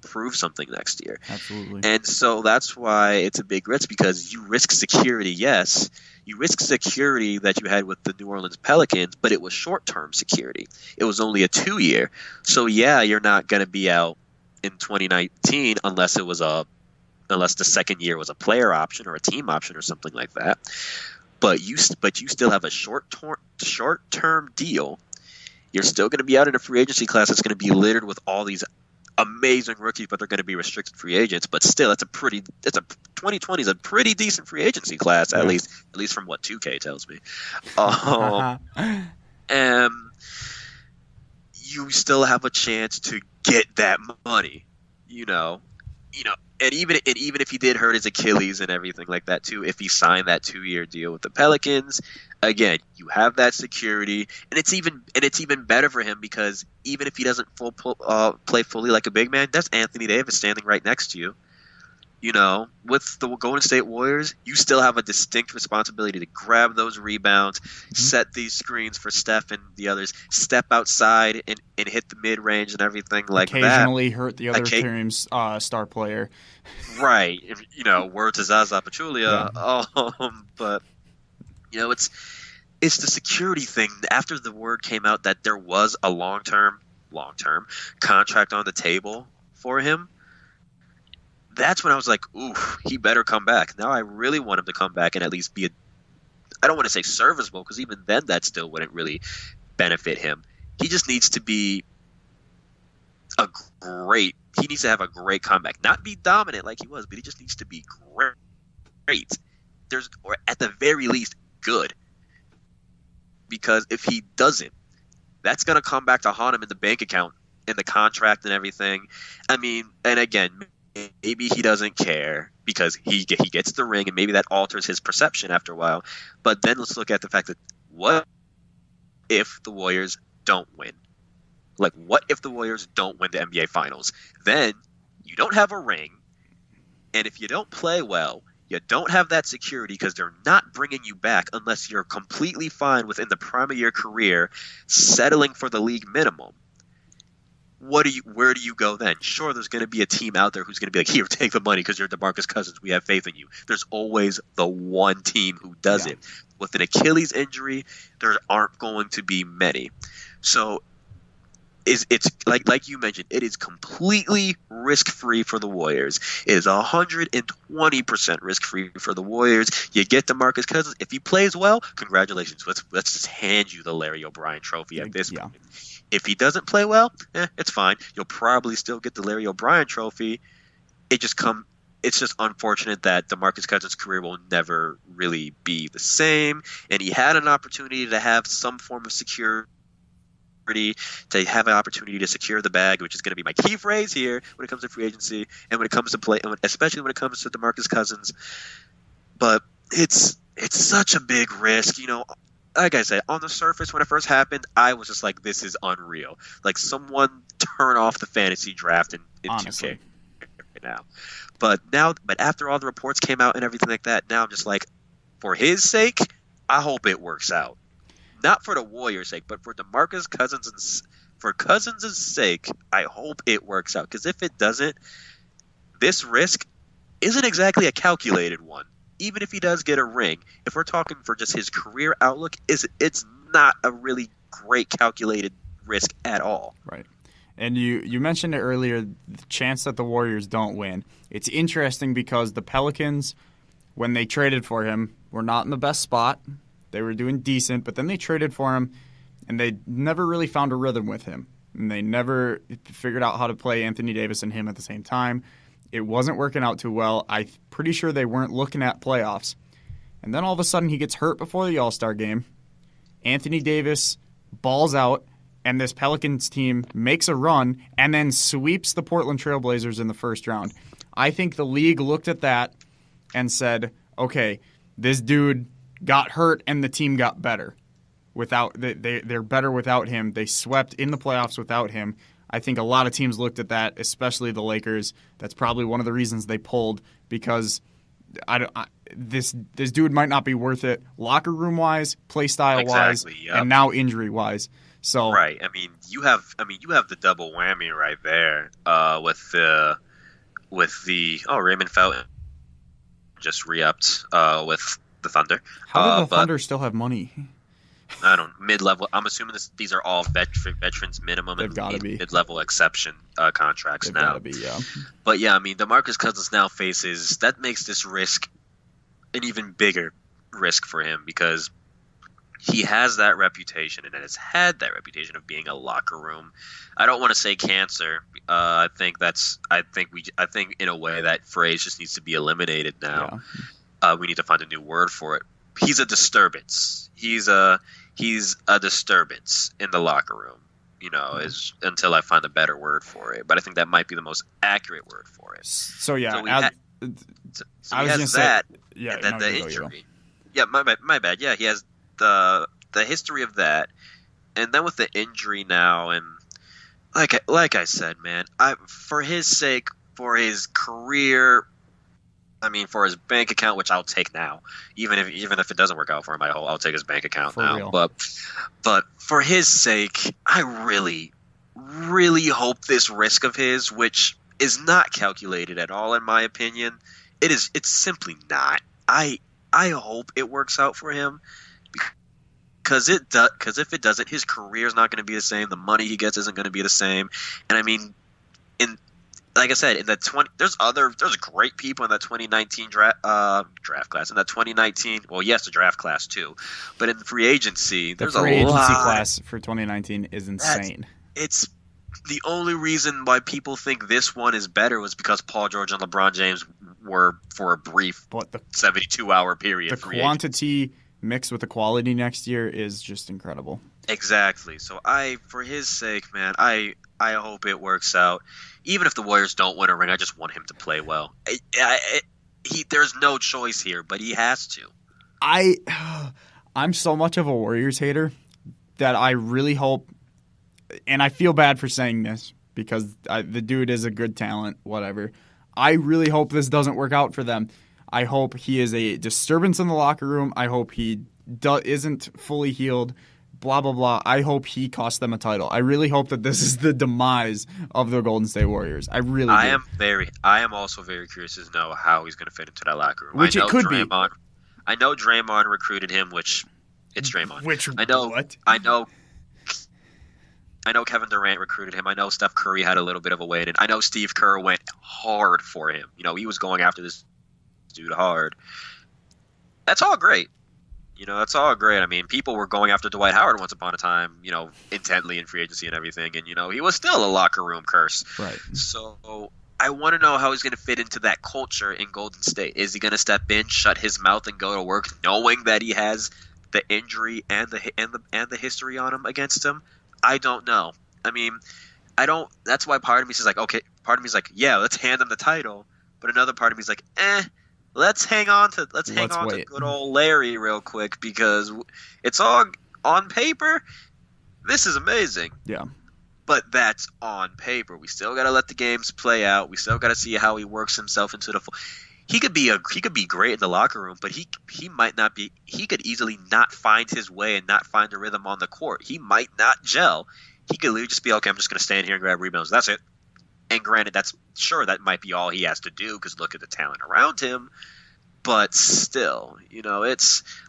prove something next year. Absolutely. And so that's why it's a big risk, because you risk security. Yes, you risk security that you had with the New Orleans Pelicans, but it was short-term security. It was only a 2-year. So yeah, you're not going to be out in 2019 unless the second year was a player option or a team option or something like that. But you still have a short-term deal. You're still going to be out in a free agency class that's going to be littered with all these amazing rookies, but they're going to be restricted free agents. But still, 2020 is a pretty decent free agency class, at least from what 2K tells me. And you still have a chance to get that money, And even if he did hurt his Achilles and everything like that too, if he signed that 2-year deal with the Pelicans, again, you have that security, and it's even better for him because even if he doesn't play fully like a big man, that's Anthony Davis standing right next to you. With the Golden State Warriors, you still have a distinct responsibility to grab those rebounds, set these screens for Steph and the others, step outside and hit the mid-range and everything like that. Occasionally hurt the other team's star player. Right. Word to Zaza Pachulia. Yeah. But, it's the security thing. After the word came out that there was a long-term contract on the table for him, that's when I was like, ooh, he better come back. Now I really want him to come back and at least be I don't want to say serviceable, because even then that still wouldn't really benefit him. He just needs to be he needs to have a great comeback. Not be dominant like he was, but he just needs to be great. Or at the very least, good. Because if he doesn't, that's going to come back to haunt him in the bank account, in the contract and everything. I mean, and again, maybe he doesn't care because he gets the ring, and maybe that alters his perception after a while. But then let's look at the fact that what if the Warriors don't win? Like, what if the Warriors don't win the NBA Finals? Then you don't have a ring, and if you don't play well, you don't have that security because they're not bringing you back unless you're completely fine within the prime of your career, settling for the league minimum. Where do you go then? Sure, there's going to be a team out there who's going to be like, here, take the money because you're Demarcus Cousins. We have faith in you. There's always the one team who does it. With an Achilles injury, there aren't going to be many. So it's like you mentioned, it is completely risk-free for the Warriors. It is 120% risk-free for the Warriors. You get Demarcus Cousins. If he plays well, congratulations. Let's just hand you the Larry O'Brien trophy at this point. If he doesn't play well, it's fine. You'll probably still get the Larry O'Brien trophy. It's just unfortunate that DeMarcus Cousins' career will never really be the same. And he had an opportunity to have some form of security, to have an opportunity to secure the bag, which is going to be my key phrase here when it comes to free agency and when it comes to play, especially when it comes to DeMarcus Cousins. But it's such a big risk, Like I said, on the surface, when it first happened, I was just like, this is unreal. Like, someone turn off the fantasy draft in 2K right now. But after all the reports came out and everything like that, now I'm just like, for his sake, I hope it works out. Not for the Warriors' sake, but for DeMarcus Cousins' sake, I hope it works out. Because if it doesn't, this risk isn't exactly a calculated one. Even if he does get a ring, if we're talking for just his career outlook, it's not a really great calculated risk at all. Right. And you mentioned it earlier, the chance that the Warriors don't win. It's interesting because the Pelicans, when they traded for him, were not in the best spot. They were doing decent, but then they traded for him, and they never really found a rhythm with him. And they never figured out how to play Anthony Davis and him at the same time. It wasn't working out too well. I'm pretty sure they weren't looking at playoffs. And then all of a sudden he gets hurt before the All-Star game. Anthony Davis balls out, and this Pelicans team makes a run and then sweeps the Portland Trail Blazers in the first round. I think the league looked at that and said, okay, this dude got hurt and the team got better. They're better without him. They swept in the playoffs without him. I think a lot of teams looked at that, especially the Lakers. That's probably one of the reasons they pulled, because this dude might not be worth it locker room wise, play style wise, and now injury wise. So right. I mean, you have the double whammy right there with the Raymond Felton just re-upped with the Thunder. How do the Thunder still have money? I don't mid-level. I'm assuming these are all veterans minimum and mid-level exception contracts They've now. Gotta be, yeah. But yeah, I mean, DeMarcus Cousins now makes this risk an even bigger risk for him, because he has that reputation and has had that reputation of being a locker room. I don't want to say cancer. I think in a way that phrase just needs to be eliminated now. Yeah. We need to find a new word for it. He's a disturbance. He's a disturbance in the locker room. Until I find a better word for it. But I think that might be the most accurate word for it. So yeah, so he has that. Yeah, and then the injury. Yeah, my bad. Yeah, he has the history of that, and then with the injury now, and like I said, man, for his sake, for his career, I mean, for his bank account, which I'll take now, even if it doesn't work out for him, I'll take his bank account now. Real. But for his sake, I really, really hope this risk of his, which is not calculated at all, in my opinion, it's simply not. I hope it works out for him. Because if it doesn't, his career is not going to be the same. The money he gets isn't going to be the same. And I mean, like I said, there's great people in that 2019 draft class. In that 2019, well, yes, the draft class too, but in the free agency, there's a lot. The free agency class for 2019 is insane. It's the only reason why people think this one is better was because Paul George and LeBron James were for a brief 72-hour period. The quantity mixed with the quality next year is just incredible. Exactly. So for his sake, man, I hope it works out. Even if the Warriors don't win a ring, I just want him to play well. There's no choice here, but he has to. I'm so much of a Warriors hater that I really hope, and I feel bad for saying this because the dude is a good talent, whatever. I really hope this doesn't work out for them. I hope he is a disturbance in the locker room. I hope he isn't fully healed, blah, blah, blah. I hope he costs them a title. I really hope that this is the demise of the Golden State Warriors. I really do. I am also very curious to know how he's going to fit into that locker room. Which it could be. I know Draymond recruited him, which it's Draymond. What? I know Kevin Durant recruited him. I know Steph Curry had a little bit of a wait in. I know Steve Kerr went hard for him. He was going after this dude hard. That's all great. That's all great. I mean, people were going after Dwight Howard once upon a time, intently in free agency and everything. And, he was still a locker room curse. Right. So I want to know how he's going to fit into that culture in Golden State. Is he going to step in, shut his mouth, and go to work knowing that he has the injury and the history on him against him? I don't know. I mean, that's why part of me is like, okay, part of me is like, yeah, let's hand him the title. But another part of me is like, let's hang on to good old Larry real quick because it's all on paper. This is amazing. Yeah. But that's on paper. We still got to let the games play out. We still got to see how he works himself into the full. He could be great in the locker room, but he might not be. He could easily not find his way and not find a rhythm on the court. He might not gel. He could literally just be, okay, I'm just going to stand here and grab rebounds. That's it. And granted, that might be all he has to do because look at the talent around him. But still,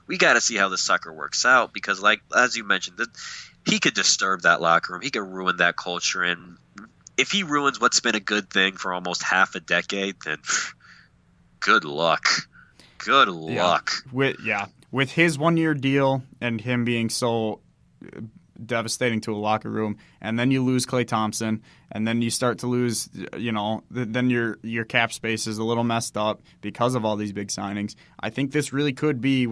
we got to see how the sucker works out because, like as you mentioned, he could disturb that locker room. He could ruin that culture, and if he ruins what's been a good thing for almost half a decade, then good luck. Good luck. With his 1-year deal and him being so devastating to a locker room, and then you lose Klay Thompson, and then you start to lose, then your cap space is a little messed up because of all these big signings. I think this really could be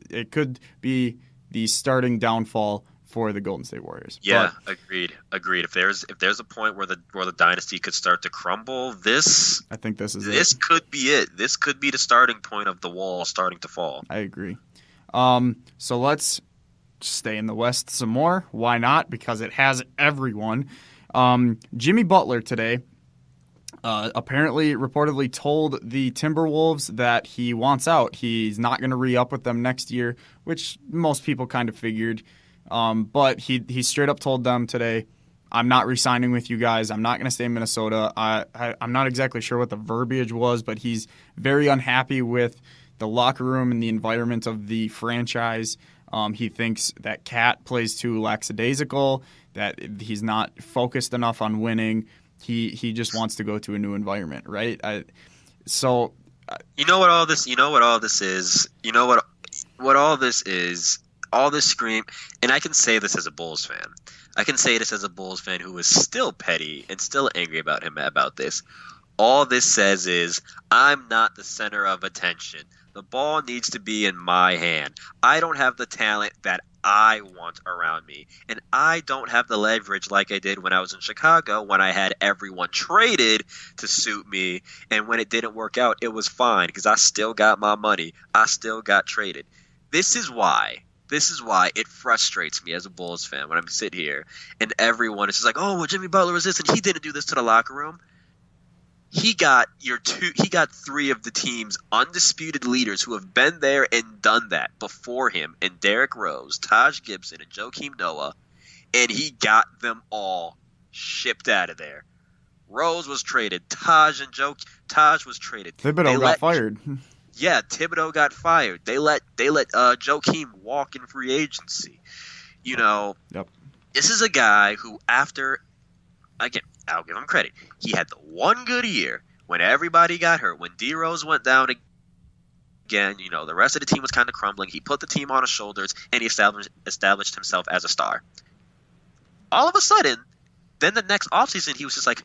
it could be the starting downfall for the Golden State Warriors. Yeah, agreed. If there's a point where the dynasty could start to crumble, I think this could be it. This could be the starting point of the wall starting to fall. I agree. So let's stay in the West some more. Why not? Because it has everyone. Jimmy Butler today reportedly told the Timberwolves that he wants out. He's not going to re-up with them next year, which most people kind of figured. But he straight up told them today, I'm not re-signing with you guys. I'm not going to stay in Minnesota. I'm not exactly sure what the verbiage was, but he's very unhappy with the locker room and the environment of the franchise. He thinks that Cat plays too lackadaisical, that he's not focused enough on winning. He just wants to go to a new environment, right? You know what all this is? You know what all this is? all this scream, and I can say this as a Bulls fan. I can say this as a Bulls fan who is still petty and still angry about this. All this says is, I'm not the center of attention. The ball needs to be in my hand. I don't have the talent that I want around me. And I don't have the leverage like I did when I was in Chicago, when I had everyone traded to suit me. And when it didn't work out, it was fine because I still got my money. I still got traded. This is why it frustrates me as a Bulls fan when I'm sitting here and everyone is just like, oh, well, Jimmy Butler was this and he didn't do this to the locker room. He got three of the team's undisputed leaders who have been there and done that before him, and Derrick Rose, Taj Gibson, and Joakim Noah, and he got them all shipped out of there. Rose was traded. Taj was traded. Thibodeau got fired. Yeah, Thibodeau got fired. They let Joakim walk in free agency. Yep. This is a guy who again, I'll give him credit. He had the one good year when everybody got hurt. When D Rose went down again, the rest of the team was kind of crumbling. He put the team on his shoulders and he established himself as a star. All of a sudden, then the next offseason, he was just like,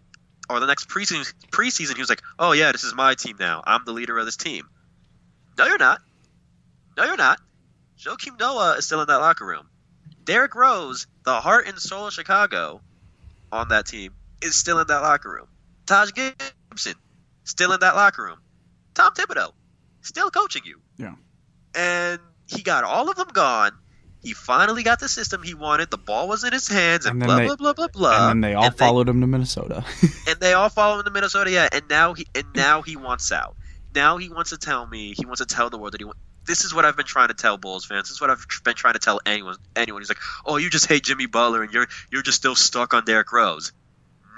or the next preseason, he was like, oh yeah, this is my team now. I'm the leader of this team. No, you're not. Joakim Noah is still in that locker room. Derrick Rose, the heart and soul of Chicago on that team, is still in that locker room. Taj Gibson, still in that locker room. Tom Thibodeau, still coaching you. Yeah. And he got all of them gone. He finally got the system he wanted. The ball was in his hands, and blah, blah, blah, blah. And then they all followed him to Minnesota. And they all followed him to Minnesota, yeah. And now he wants out. Now he wants to tell the world that this is what I've been trying to tell Bulls fans. This is what I've been trying to tell anyone who's like, oh, you just hate Jimmy Butler and you're just still stuck on Derrick Rose.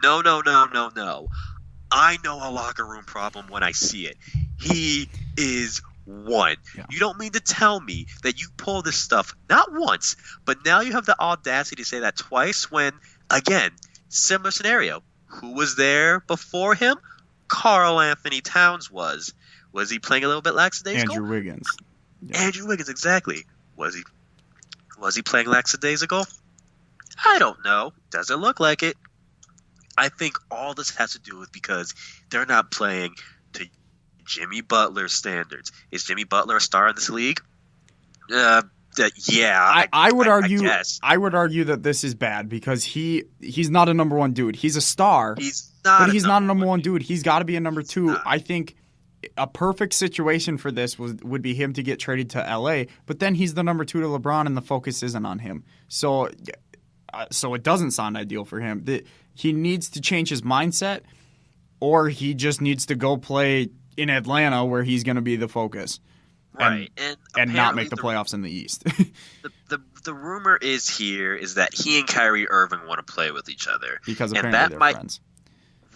No. I know a locker room problem when I see it. He is one. Yeah. You don't mean to tell me that you pull this stuff not once, but now you have the audacity to say that twice when, again, similar scenario. Who was there before him? Karl Anthony Towns was. Was he playing a little bit lackadaisical? Andrew Wiggins. Yeah. Andrew Wiggins, exactly. Was he playing lackadaisical? I don't know. Doesn't look like it. I think all this has to do with because they're not playing to Jimmy Butler's standards. Is Jimmy Butler a star in this league? Yeah. I would argue. Guess. I would argue that this is bad because he's not a number one dude. He's a star. He's not a number one dude. He's got to be a number two. I think a perfect situation for this would be him to get traded to LA, but then he's the number two to LeBron, and the focus isn't on him. So it doesn't sound ideal for him. He needs to change his mindset, or he just needs to go play in Atlanta where he's going to be the focus. Right. And not make the playoffs in the East. The rumor is that he and Kyrie Irving want to play with each other. Because apparently they're friends.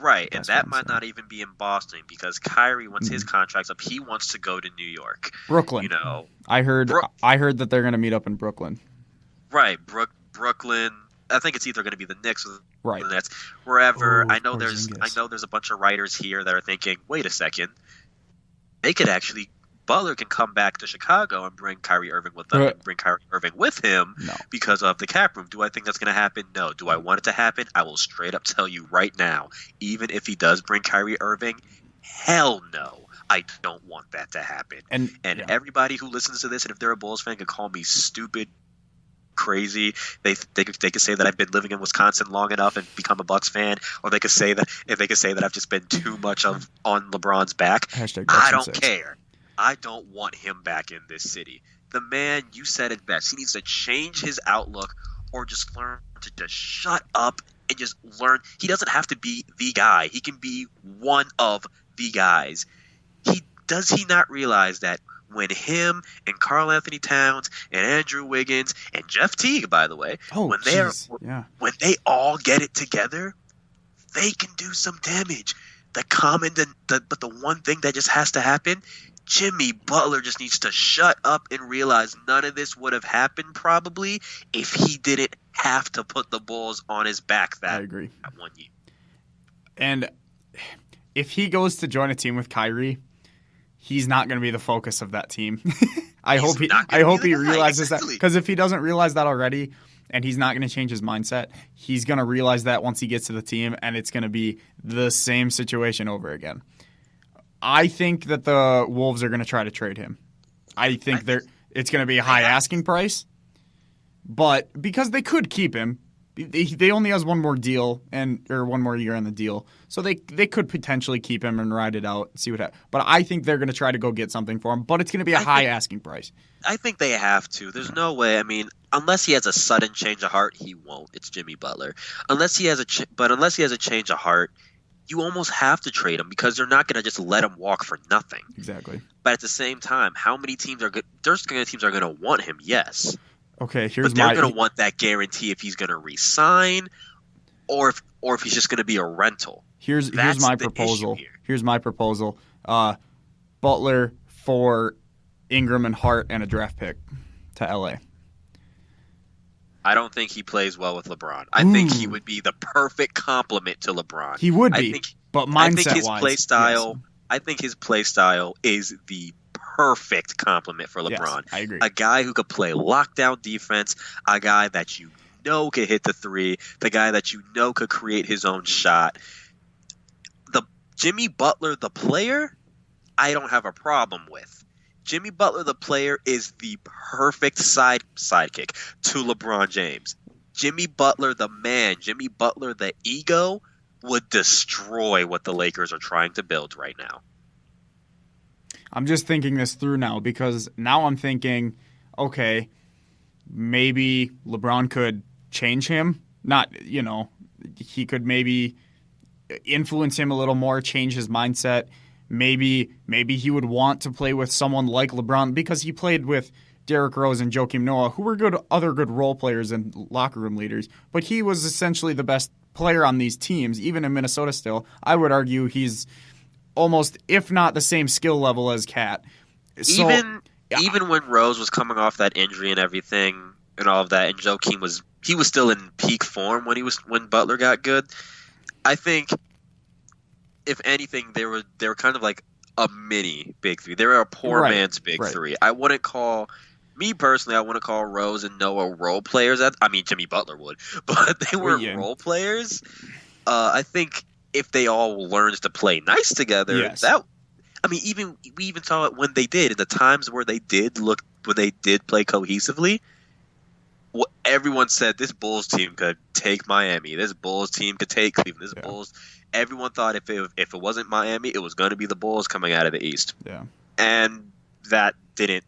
Right, and that might not even be in Boston because Kyrie, once his contract's up, he wants to go to New York. Brooklyn. I heard that they're going to meet up in Brooklyn. Right, Brooklyn. I think it's either going to be the Knicks or the Nets. Wherever. I know there's a bunch of writers here that are thinking, wait a second, Butler can come back to Chicago and bring Kyrie Irving with them and bring Kyrie Irving with him because of the cap room. Do I think that's going to happen? No. Do I want it to happen? I will straight up tell you right now, even if he does bring Kyrie Irving, hell no. I don't want that to happen. And everybody who listens to this, and if they're a Bulls fan, can call me stupid, crazy. They could say that I've been living in Wisconsin long enough and become a Bucks fan, or they could say that I've just been too much on LeBron's back. I don't care. I don't want him back in this city. The man, you said it best. He needs to change his outlook or just learn to just shut up and just learn. He doesn't have to be the guy. He can be one of the guys. Does he not realize that when him and Karl Anthony Towns and Andrew Wiggins and Jeff Teague, by the way, when they all get it together, they can do some damage. But the one thing that just has to happen, Jimmy Butler just needs to shut up and realize none of this would have happened probably if he didn't have to put the Bulls on his back that 1 year. And if he goes to join a team with Kyrie, he's not going to be the focus of that team. I hope he realizes that, exactly. because if he doesn't realize that already, and he's not going to change his mindset, he's going to realize that once he gets to the team, and it's going to be the same situation over again. I think that the Wolves are going to try to trade him. I think it's going to be a high asking price, but because they could keep him, they only has one more deal or one more year on the deal, so they could potentially keep him and ride it out, see what happens. But I think they're going to try to go get something for him, but it's going to be a high asking price. I think they have to. There's no way. I mean, unless he has a sudden change of heart, he won't. It's Jimmy Butler. Unless he has a change of heart, you almost have to trade him because they're not going to just let him walk for nothing. Exactly. But at the same time, how many teams are good? There's teams are going to want him. Yes. Okay. But they're going to want that guarantee if he's going to resign, or if he's just going to be a rental. Here's my proposal. Here's my proposal. Butler for Ingram and Hart and a draft pick to LA. I don't think he plays well with LeBron. I think he would be the perfect complement to LeBron. He would be, but mindset-wise, I think his play style is the perfect complement for LeBron. Yes, I agree. A guy who could play lockdown defense, a guy that you know could hit the three, the guy that you know could create his own shot. The Jimmy Butler, the player, I don't have a problem with. Jimmy Butler, the player, is the perfect sidekick to LeBron James. Jimmy Butler, the man, Jimmy Butler, the ego, would destroy what the Lakers are trying to build right now. I'm just thinking this through now, because now I'm thinking, okay, maybe LeBron could change him. He could maybe influence him a little more, change his mindset. Maybe he would want to play with someone like LeBron because he played with Derrick Rose and Joakim Noah, who were other good role players and locker room leaders. But he was essentially the best player on these teams, even in Minnesota still. I would argue he's almost, if not the same skill level as Cat. So, even when Rose was coming off that injury and everything and all of that, and Joakim was still in peak form when Butler got good. I think, if anything, they were kind of like a mini big three. They were a poor man's big three. I wouldn't call Rose and Noah role players. Jimmy Butler would, but they were role players. I think if they all learned to play nice together, we even saw it when they did. In the times where they did play cohesively, everyone said this Bulls team could take Miami. This Bulls team could take Cleveland. This Bulls. Everyone thought if it wasn't Miami, it was going to be the Bulls coming out of the East. Yeah. And that didn't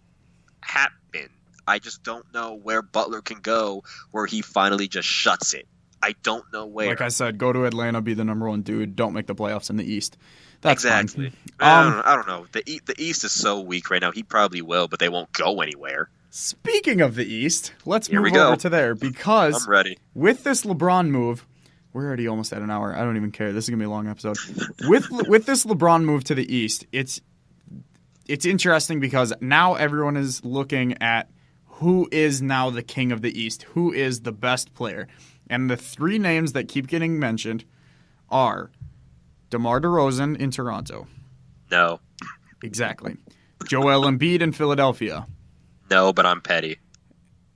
happen. I just don't know where Butler can go where he finally just shuts it. I don't know where. Like I said, go to Atlanta, be the number one dude. Don't make the playoffs in the East. That's exactly. Fine. I don't know. The East is so weak right now. He probably will, but they won't go anywhere. Speaking of the East, let's move over to there, because I'm ready. With this LeBron move, we're already almost at an hour. I don't even care. This is going to be a long episode. With this LeBron move to the East, it's interesting because now everyone is looking at who is now the king of the East, who is the best player. And the three names that keep getting mentioned are DeMar DeRozan in Toronto. No. Exactly. Joel Embiid in Philadelphia. No, but I'm petty.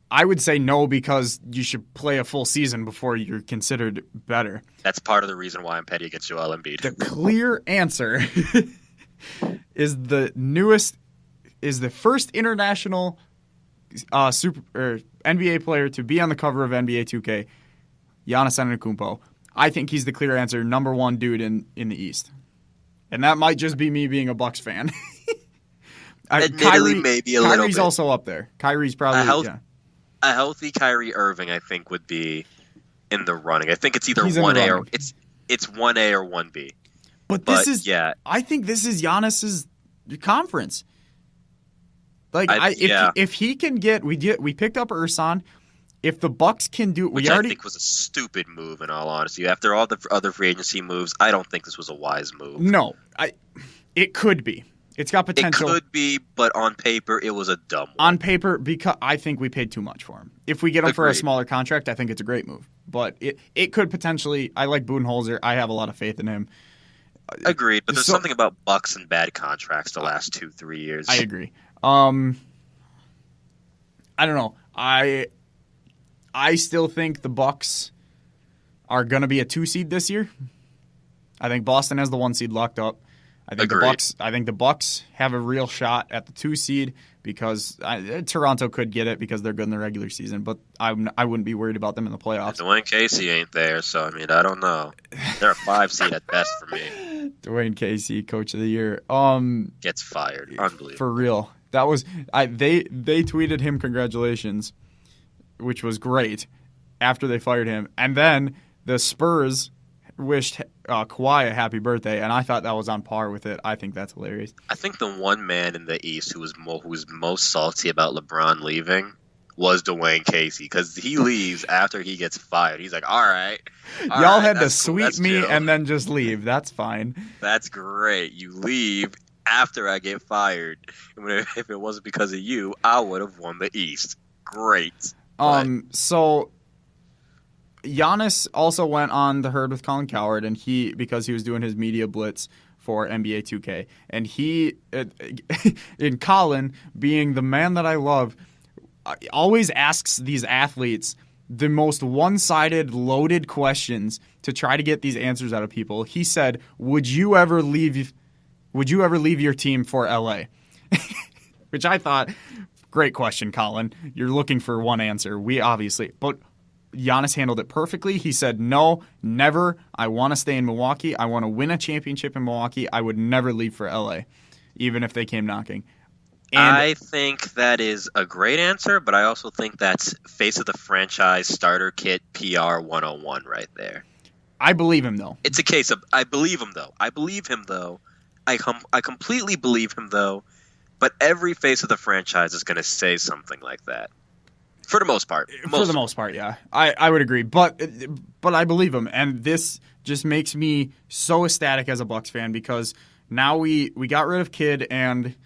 I would say no, because you should play a full season before you're considered better. That's part of the reason why I'm petty against Joel Embiid. The clear answer is the first international NBA player to be on the cover of NBA 2K, Giannis Antetokounmpo. I think he's the clear answer, number one dude in the East. And that might just be me being a Bucks fan. Admittedly, maybe a little bit. Kyrie's also up there. Kyrie's probably a healthy Kyrie Irving, I think, would be in the running. I think it's either 1A or it's 1A or 1B. But I think this is Giannis's conference. Like if he can get, we picked up Ersan. If the Bucks can do, which I think was a stupid move. In all honesty, after all the other free agency moves, I don't think this was a wise move. No, it could be. It's got potential. It could be, but on paper, it was a dumb one. On paper, because I think we paid too much for him. If we get him for a smaller contract, I think it's a great move. But it could potentially. I like Budenholzer. I have a lot of faith in him. Agreed, but there's something about Bucks and bad contracts the last 2-3 years. I agree. I don't know. I still think the Bucks are going to be a 2 seed this year. I think Boston has the 1 seed locked up. I think the Bucks have a real shot at the 2 seed because Toronto could get it because they're good in the regular season, but I wouldn't be worried about them in the playoffs. Dwayne Casey ain't there, so I mean, I don't know. They're a 5 seed at best for me. Dwayne Casey, Coach of the Year, gets fired. Unbelievable. For real. That was they tweeted him congratulations, which was great after they fired him, and then the Spurs wished Kawhi a happy birthday, and I thought that was on par with it. I think that's hilarious. I think the one man in the East who was most salty about LeBron leaving was Dwayne Casey, because he leaves after he gets fired. He's like, all right. Y'all had to sweep me and then just leave. That's fine. That's great. You leave after I get fired. If it wasn't because of you, I would have won the East. Great. So Giannis also went on the herd with Colin Cowherd, and because he was doing his media blitz for NBA 2K, and he, in Colin, being the man that I love, always asks these athletes the most one-sided, loaded questions to try to get these answers out of people. He said, "Would you ever leave your team for LA?" Which I thought, great question, Colin. You're looking for one answer. But Giannis handled it perfectly. He said, "No, never. I want to stay in Milwaukee. I want to win a championship in Milwaukee. I would never leave for LA, even if they came knocking." And I think that is a great answer, but I also think that's face of the franchise starter kit PR 101 right there. I believe him, though. It's a case of I believe him, though. I completely believe him, though. But every face of the franchise is going to say something like that. For the most part. For the most part, yeah. I would agree. But I believe him. And this just makes me so ecstatic as a Bucks fan, because now we got rid of Kidd and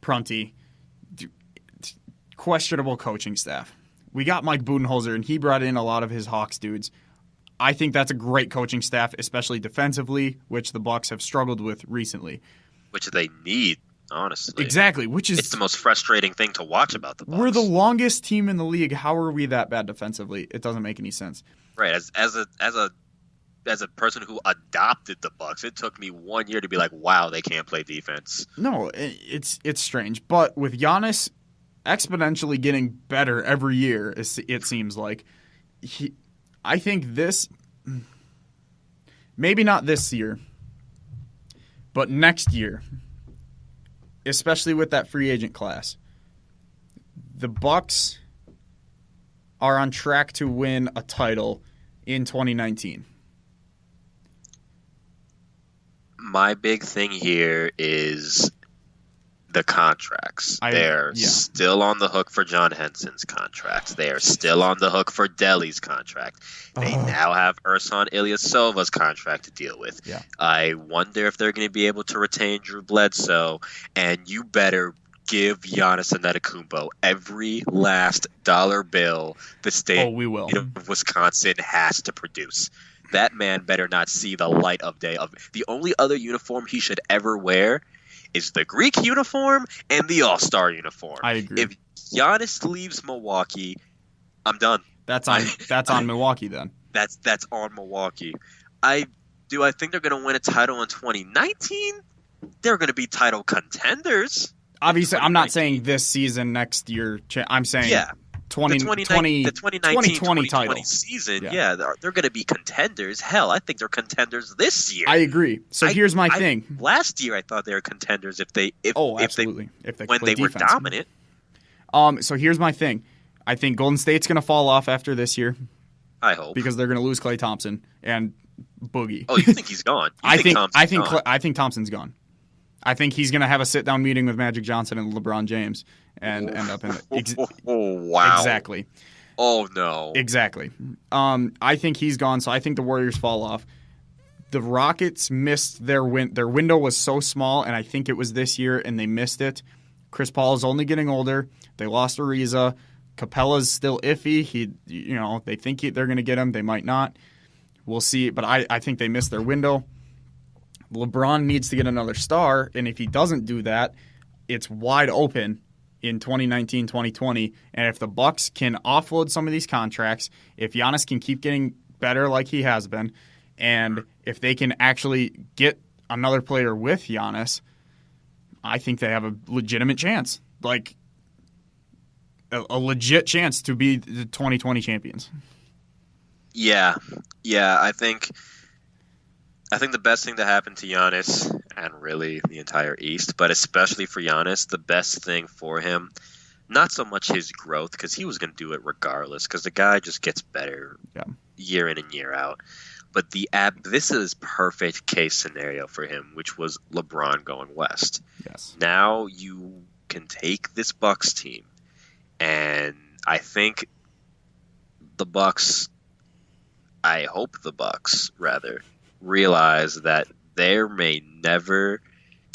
Prunty. Questionable coaching staff. We got Mike Budenholzer, and he brought in a lot of his Hawks dudes. I think that's a great coaching staff, especially defensively, which the Bucks have struggled with recently. Which they need, honestly. Exactly. It's the most frustrating thing to watch about the Bucks. We're the longest team in the league. How are we that bad defensively? It doesn't make any sense. Right. As a person who adopted the Bucks, it took me 1 year to be like, wow, they can't play defense. No, it's strange. But with Giannis exponentially getting better every year, it seems like, I think this, maybe not this year, but next year, especially with that free agent class, the Bucks are on track to win a title in 2019. My big thing here is the contracts. They're still on the hook for John Henson's contract. They are still on the hook for Delly's contract. They now have Ersan Ilyasova's contract to deal with. Yeah. I wonder if they're going to be able to retain Drew Bledsoe, and you better give Giannis Antetokounmpo every last dollar bill the state of Wisconsin has to produce. That man better not see the light of day. The only other uniform he should ever wear is the Greek uniform and the All-Star uniform. I agree. If Giannis leaves Milwaukee, I'm done. That's on Milwaukee then. That's on Milwaukee. I think they're going to win a title in 2019? They're going to be title contenders. Obviously, I'm not saying this season, next year. I'm saying the 2020 title season. Yeah, they're going to be contenders. Hell, I think they're contenders this year. I agree. So here's my thing. Last year, I thought they were contenders if they were dominant. So here's my thing. I think Golden State's going to fall off after this year. I hope, because they're going to lose Klay Thompson and Boogie. Oh, you think he's gone? I think Thompson's gone. I think he's going to have a sit-down meeting with Magic Johnson and LeBron James and end up in it. Wow. Exactly. Oh, no. Exactly. I think he's gone, so I think the Warriors fall off. The Rockets missed their window was so small, and I think it was this year, and they missed it. Chris Paul is only getting older. They lost Ariza. Capella's still iffy. They think they're going to get him. They might not. We'll see. But I think they missed their window. LeBron needs to get another star, and if he doesn't do that, it's wide open. in 2019, 2020. And if the Bucks can offload some of these contracts, if Giannis can keep getting better like he has been, and if they can actually get another player with Giannis, I think they have a legitimate chance. Like a legit chance to be the 2020 champions. Yeah. I think the best thing to happen to Giannis, and really the entire East, but especially for Giannis, the best thing for him, not so much his growth, because he was going to do it regardless, because the guy just gets better year in and year out. But this is perfect case scenario for him, which was LeBron going west. Yes. Now you can take this Bucks team, and I think I hope the Bucks rather realize that there may never,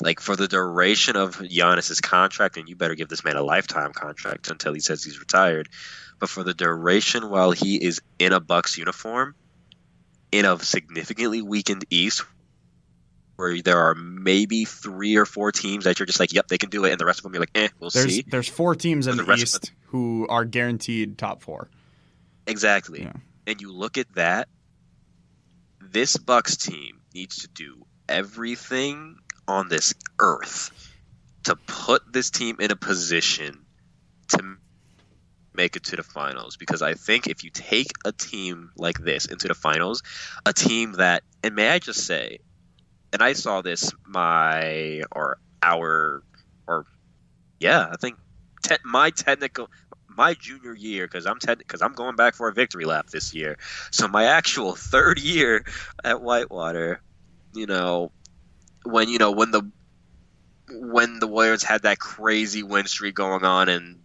like, for the duration of Giannis's contract, and you better give this man a lifetime contract until he says he's retired, but for the duration while he is in a Bucks uniform, in a significantly weakened East, where there are maybe 3 or 4 teams that you're just like, yep, they can do it, and the rest of them you're like, we'll see. There's 4 teams in the East who are guaranteed top 4. Exactly. Yeah. And you look at that, this Bucks team needs to do everything on this earth to put this team in a position to make it to the finals. Because I think if you take a team like this into the finals, a team that, and may I just say, and I saw this I think my junior year, because I'm going back for a victory lap this year. So my actual 3rd year at Whitewater, when the Warriors had that crazy win streak going on and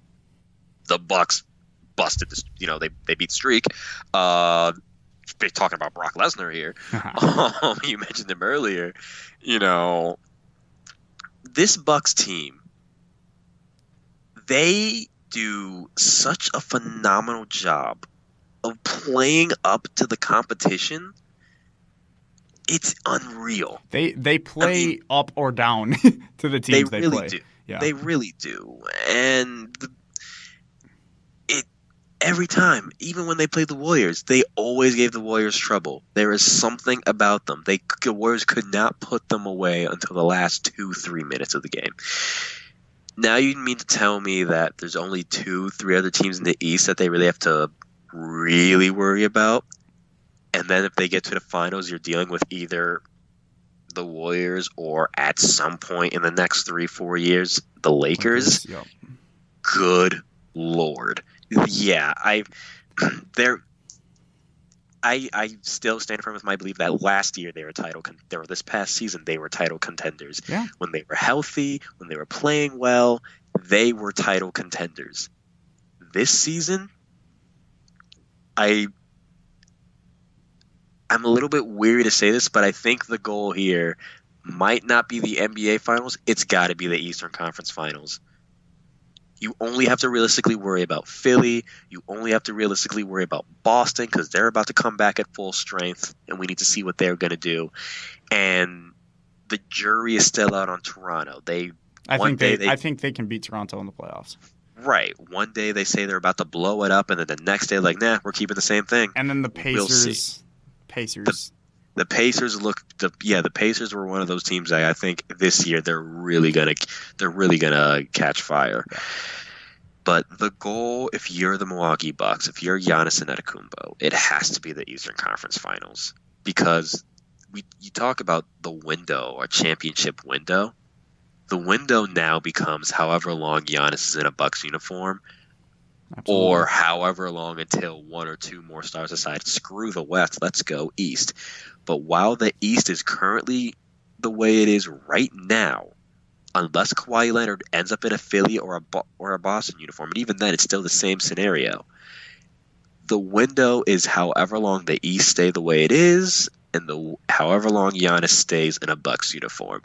the Bucks busted this, they beat the streak. Talking about Brock Lesnar here. You mentioned him earlier. This Bucks team, they do such a phenomenal job of playing up to the competition. It's unreal. They play up or down to the teams they really play. Do. Yeah. They really do. And every time, even when they played the Warriors, they always gave the Warriors trouble. There is something about them. The Warriors could not put them away until the last 2-3 minutes of the game. Now you mean to tell me that there's only 2-3 other teams in the East that they really have to really worry about? And then if they get to the finals, you're dealing with either the Warriors or at some point in the next 3-4 years, the Lakers? Yep. Good Lord. Yeah, I still stand firm with my belief that last year they were this past season they were title contenders. Yeah. When they were healthy, when they were playing well, they were title contenders. This season, I'm a little bit weary to say this, but I think the goal here might not be the NBA Finals. It's got to be the Eastern Conference Finals. You only have to realistically worry about Philly. You only have to realistically worry about Boston because they're about to come back at full strength, and we need to see what they're going to do. And the jury is still out on Toronto. I think they can beat Toronto in the playoffs. Right. One day they say they're about to blow it up, and then the next day, like, nah, we're keeping the same thing. And then the Pacers. We'll see. The Pacers the Pacers were one of those teams that I think this year they're really gonna catch fire. Yeah. But the goal, if you're the Milwaukee Bucks, if you're Giannis Antetokounmpo, it has to be the Eastern Conference Finals because you talk about the window, a championship window. The window now becomes however long Giannis is in a Bucks uniform. Absolutely. Or however long until 1 or 2 more stars decide, screw the West, let's go East. But while the East is currently the way it is right now, unless Kawhi Leonard ends up in a Philly or a Boston uniform, and even then it's still the same scenario, the window is however long the East stay the way it is, and however long Giannis stays in a Bucks uniform.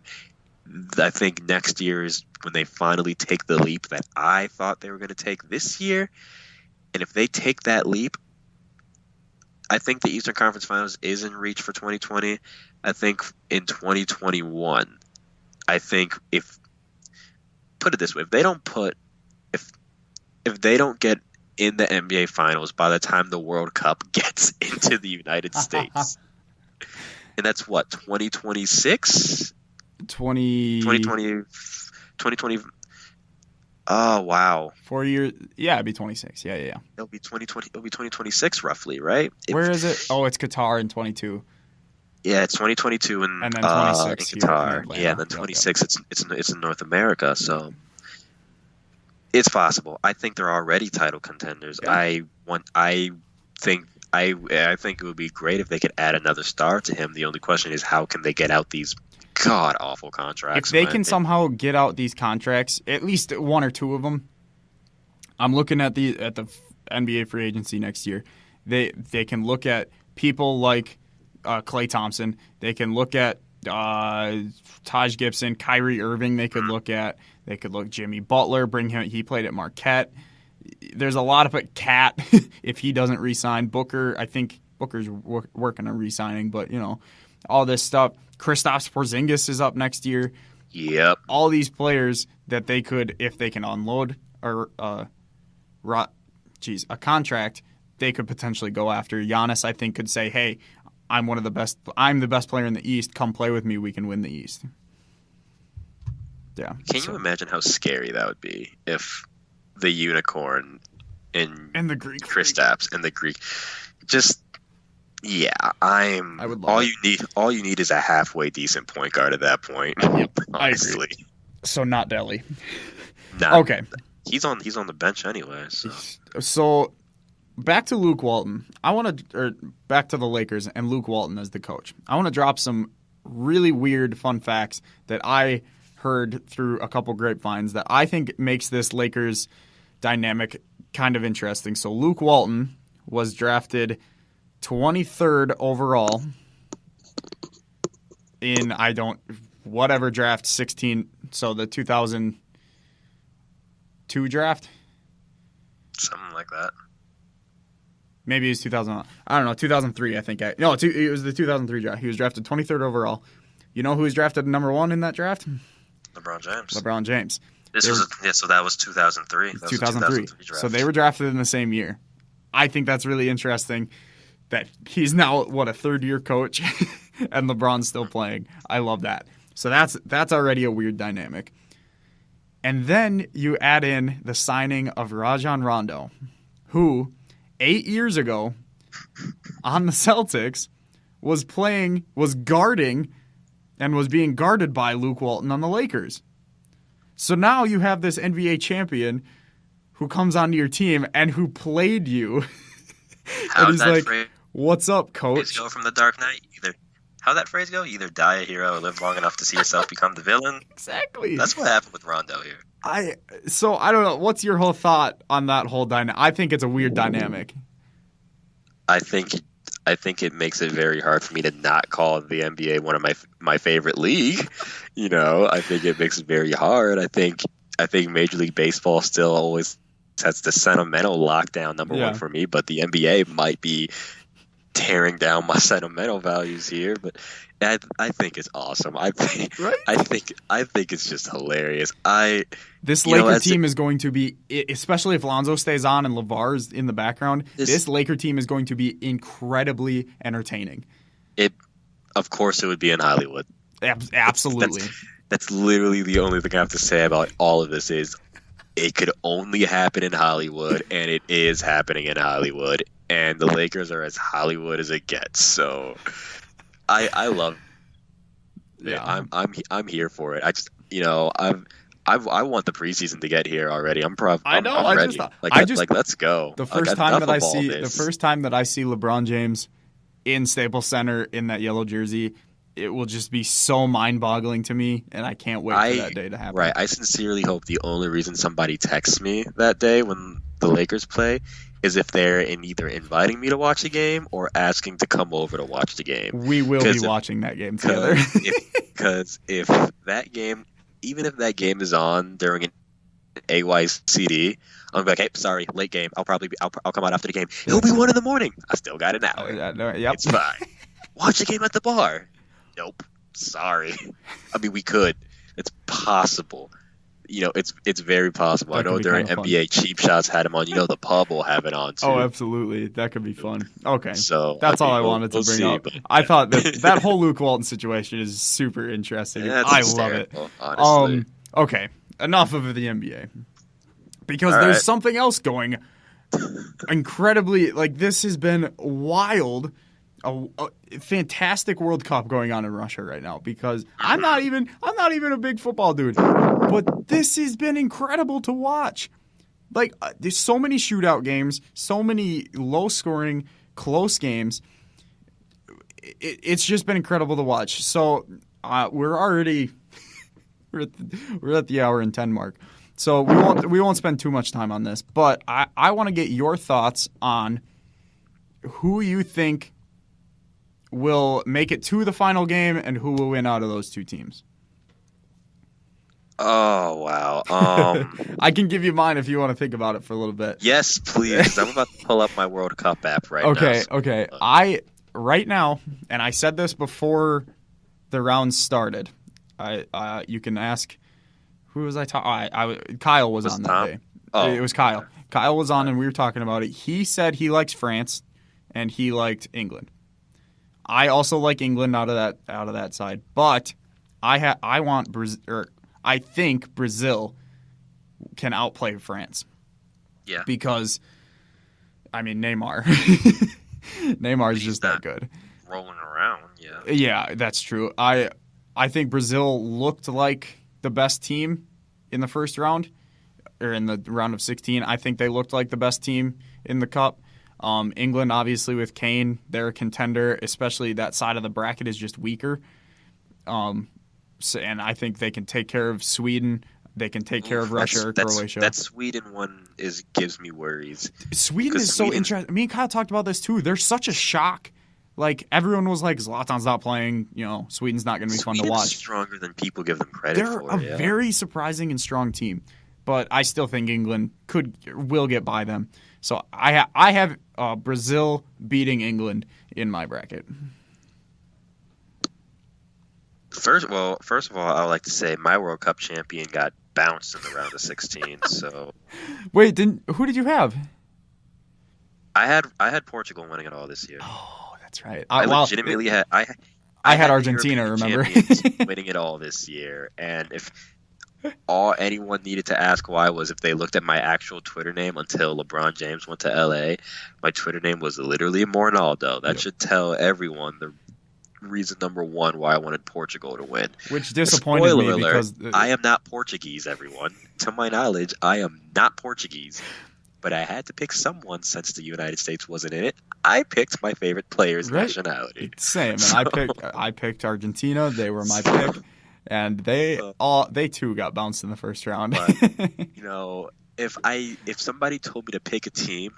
I think next year is when they finally take the leap that I thought they were going to take this year. And if they take that leap, I think the Eastern Conference Finals is in reach for 2020. I think in 2021, put it this way, if if they don't get in the NBA Finals by the time the World Cup gets into the United States, and that's what, 2026? 2020. Oh, wow. 4 years. Yeah, it'd be 26. Yeah. It'll be 2020. It'll be 2026 roughly, right? Where is it? Oh, it's Qatar in 22. Yeah, it's 2022 and then 26 in Qatar. Yeah, and then 26 it's in North America, so it's possible. I think they're already title contenders. Yeah. I think it would be great if they could add another star to him. The only question is, how can they get out these god awful contracts? If they can somehow get out these contracts, at least one or two of them. I'm looking at the NBA free agency next year. They can look at people like Klay Thompson. They can look at Taj Gibson, Kyrie Irving. They could look at Jimmy Butler. Bring him. He played at Marquette. There's a lot of it. Cat, if he doesn't re-sign. Booker, I think Booker's working on re-signing, but all this stuff. Kristaps Porzingis is up next year. Yep. All these players that they could, if they can unload a contract, they could potentially go after. Giannis, I think, could say, "Hey, I'm one of the best. I'm the best player in the East. Come play with me. We can win the East." Yeah. Can you imagine how scary that would be if the unicorn and the Greek Kristaps and the Greek just. Yeah, I would love all you need is a halfway decent point guard at that point. Yep, honestly. I agree. So not Delly. Okay. He's on the bench anyway. So back to Luke Walton. Back to the Lakers and Luke Walton as the coach. I want to drop some really weird fun facts that I heard through a couple grapevines that I think makes this Lakers dynamic kind of interesting. So Luke Walton was drafted 23rd overall in draft 16. So the 2002 draft, something like that. Maybe it was 2000. I don't know. 2003, I think. It was the 2003 draft. He was drafted 23rd overall. You know who was drafted number 1 in that draft? LeBron James. So that was 2003. 2003. So they were drafted in the same year. I think that's really interesting. That he's now a third-year coach, and LeBron's still playing. I love that. So that's already a weird dynamic. And then you add in the signing of Rajon Rondo, who 8 years ago on the Celtics was guarding, and was being guarded by Luke Walton on the Lakers. So now you have this NBA champion who comes onto your team and who played you. And he's like, "What's up, coach?" Go from the Dark Knight. How'd that phrase go? Either die a hero or live long enough to see yourself become the villain. Exactly. That's what happened with Rondo here. I don't know. What's your whole thought on that whole dynamic? I think it's a weird dynamic. I think it makes it very hard for me to not call the NBA one of my favorite league. I think it makes it very hard. I think Major League Baseball still always has the sentimental lockdown number one for me, but the NBA might be tearing down my sentimental values here. But I think it's awesome. I think it's just hilarious. This Laker team is going to be, especially if Lonzo stays on and LeVar is in the background, this Laker team is going to be incredibly entertaining. Of course, it would be in Hollywood. Absolutely. That's literally the only thing I have to say about all of this is it could only happen in Hollywood, and it is happening in Hollywood, and the Lakers are as Hollywood as it gets. So I love it. Yeah. I'm here for it. I just I want the preseason to get here already. I'm ready. Let's go. The first time that I see LeBron James in Staples Center in that yellow jersey, it will just be so mind-boggling to me, and I can't wait for that day to happen. Right. I sincerely hope the only reason somebody texts me that day when the Lakers play is if they're either inviting me to watch the game or asking to come over to watch the game. We will be watching that game together. Because if that game, even if that game is on during an AYCD, I'm like, hey, sorry, late game. I'll come out after the game. It'll be 1 a.m. I still got an hour. Yep. It's fine. Watch the game at the bar. Nope. Sorry. I mean, we could. It's possible. it's very possible. That I know could be during kinda fun. NBA Cheap Shots had him on. The pub will have it on too. Oh, absolutely. That could be fun. Okay. So That's all I we'll- wanted to we'll bring see, up. but- I thought that whole Luke Walton situation is super interesting. That's I love it. hysterical, honestly. Okay. Enough of the NBA. Because All there's right. something else going incredibly, this has been wild. A fantastic World Cup going on in Russia right now because I'm not even a big football dude, but this has been incredible to watch. There's so many shootout games, so many low scoring, close games. It's just been incredible to watch. So we're already we're at the hour and 10 mark. So we won't spend too much time on this, but I want to get your thoughts on who you think will make it to the final game and who will win out of those two teams. Oh, wow. I can give you mine if you want to think about it for a little bit. Yes, please. I'm about to pull up my World Cup app right now. Okay. Right now, and I said this before the round started. You can ask who was I talking? Kyle was on that Tom? day. Oh, It was Kyle. Kyle was on, and we were talking about it. He said he likes France, and he liked England. I also like England out of that side, but I want Brazil. I think Brazil can outplay France. Yeah. Because, Neymar. Neymar's just that good. Rolling around, yeah. Yeah, that's true. I think Brazil looked like the best team in the first round, or in the round of 16. I think they looked like the best team in the Cup. England, obviously, with Kane, they're a contender, especially that side of the bracket is just weaker. And I think they can take care of Sweden. They can take care of Russia or Croatia. That Sweden one gives me worries. Sweden is so interesting. Me and Kyle talked about this too. They're such a shock. Everyone was like, Zlatan's not playing. Sweden's not going to be fun to watch. Sweden's stronger than people give them credit They're for. a very surprising and strong team. But I still think England will get by them. So I have Brazil beating England in my bracket. First of all, I would like to say my World Cup champion got bounced in the round of 16. So wait, who did you have? I had Portugal winning it all this year. Oh, that's right. I legitimately had. I had the Argentina. European Remember, champions winning it all this year, and if all anyone needed to ask why was if they looked at my actual Twitter name until LeBron James went to LA, my Twitter name was literally Mornaldo. That should tell everyone the reason number one why I wanted Portugal to win. Which disappointed Spoiler me alert, because I am not Portuguese, everyone. To my knowledge, I am not Portuguese. But I had to pick someone since the United States wasn't in it. I picked my favorite player's nationality. Same, and I picked Argentina. They were my pick, and they too got bounced in the first round. But, if somebody told me to pick a team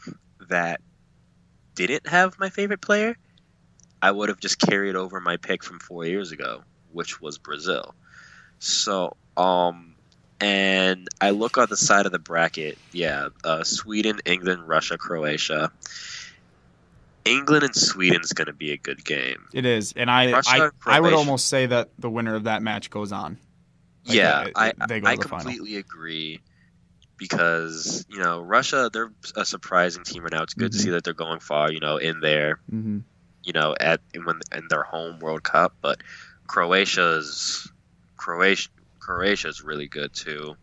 that didn't have my favorite player, I would have just carried over my pick from 4 years ago, which was Brazil. So, and I look on the side of the bracket, Sweden, England, Russia, Croatia. England and Sweden's going to be a good game. It is, and I would almost say that the winner of that match goes on. They go I completely agree because Russia, they're a surprising team right now. It's good to see that they're going far, in their in their home World Cup, but Croatia's really good too.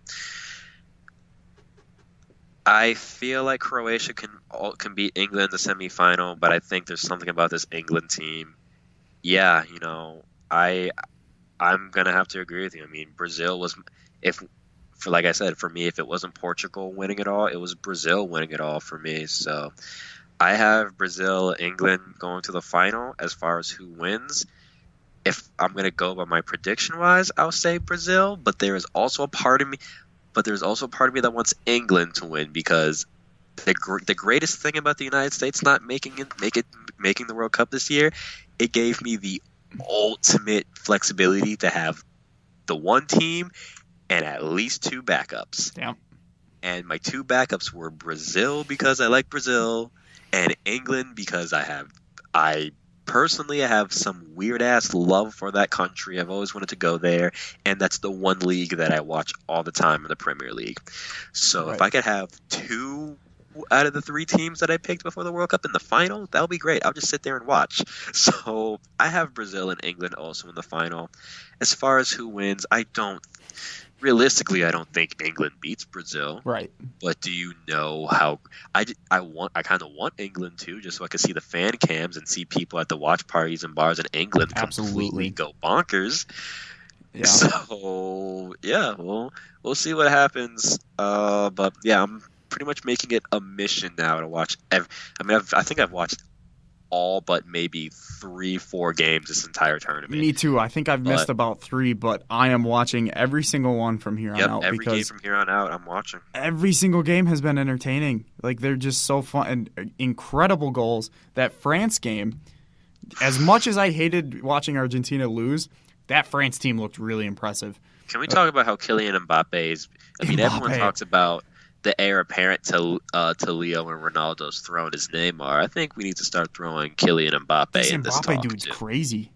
I feel like Croatia can beat England in the semifinal, but I think there's something about this England team. Yeah, I'm gonna have to agree with you. I mean, Brazil was, like I said, for me, if it wasn't Portugal winning it all, it was Brazil winning it all for me. So I have Brazil, England going to the final. As far as who wins, if I'm gonna go by my prediction wise, I'll say Brazil. But there is also a part of me that wants England to win because the greatest thing about the United States not making the World Cup this year, it gave me the ultimate flexibility to have the one team and at least two backups. Yeah. And my two backups were Brazil because I like Brazil, and England because I personally, I have some weird-ass love for that country. I've always wanted to go there, and that's the one league that I watch all the time in the Premier League. So if I could have 2 out of the 3 teams that I picked before the World Cup in the final, that would be great. I'll just sit there and watch. So I have Brazil and England also in the final. As far as who wins, realistically, I don't think England beats Brazil. Right. But do you know how I kind of want England to, just so I can see the fan cams and see people at the watch parties and bars in England completely go bonkers. Yeah. So yeah, we'll see what happens. But yeah, I'm pretty much making it a mission now to watch. I think I've watched all but maybe 3-4 games this entire tournament. Me too. I think I've missed about 3, but I am watching every single one from here on out. Every game from here on out, I'm watching. Every single game has been entertaining. Like, they're just so fun and incredible goals. That France game, as much as I hated watching Argentina lose, that France team looked really impressive. Can we talk about how Kylian Mbappe is? Everyone talks about the heir apparent to Leo and Ronaldo's throne is Neymar. I think we need to start throwing Kylian Mbappe in this talk. Mbappe dude's crazy.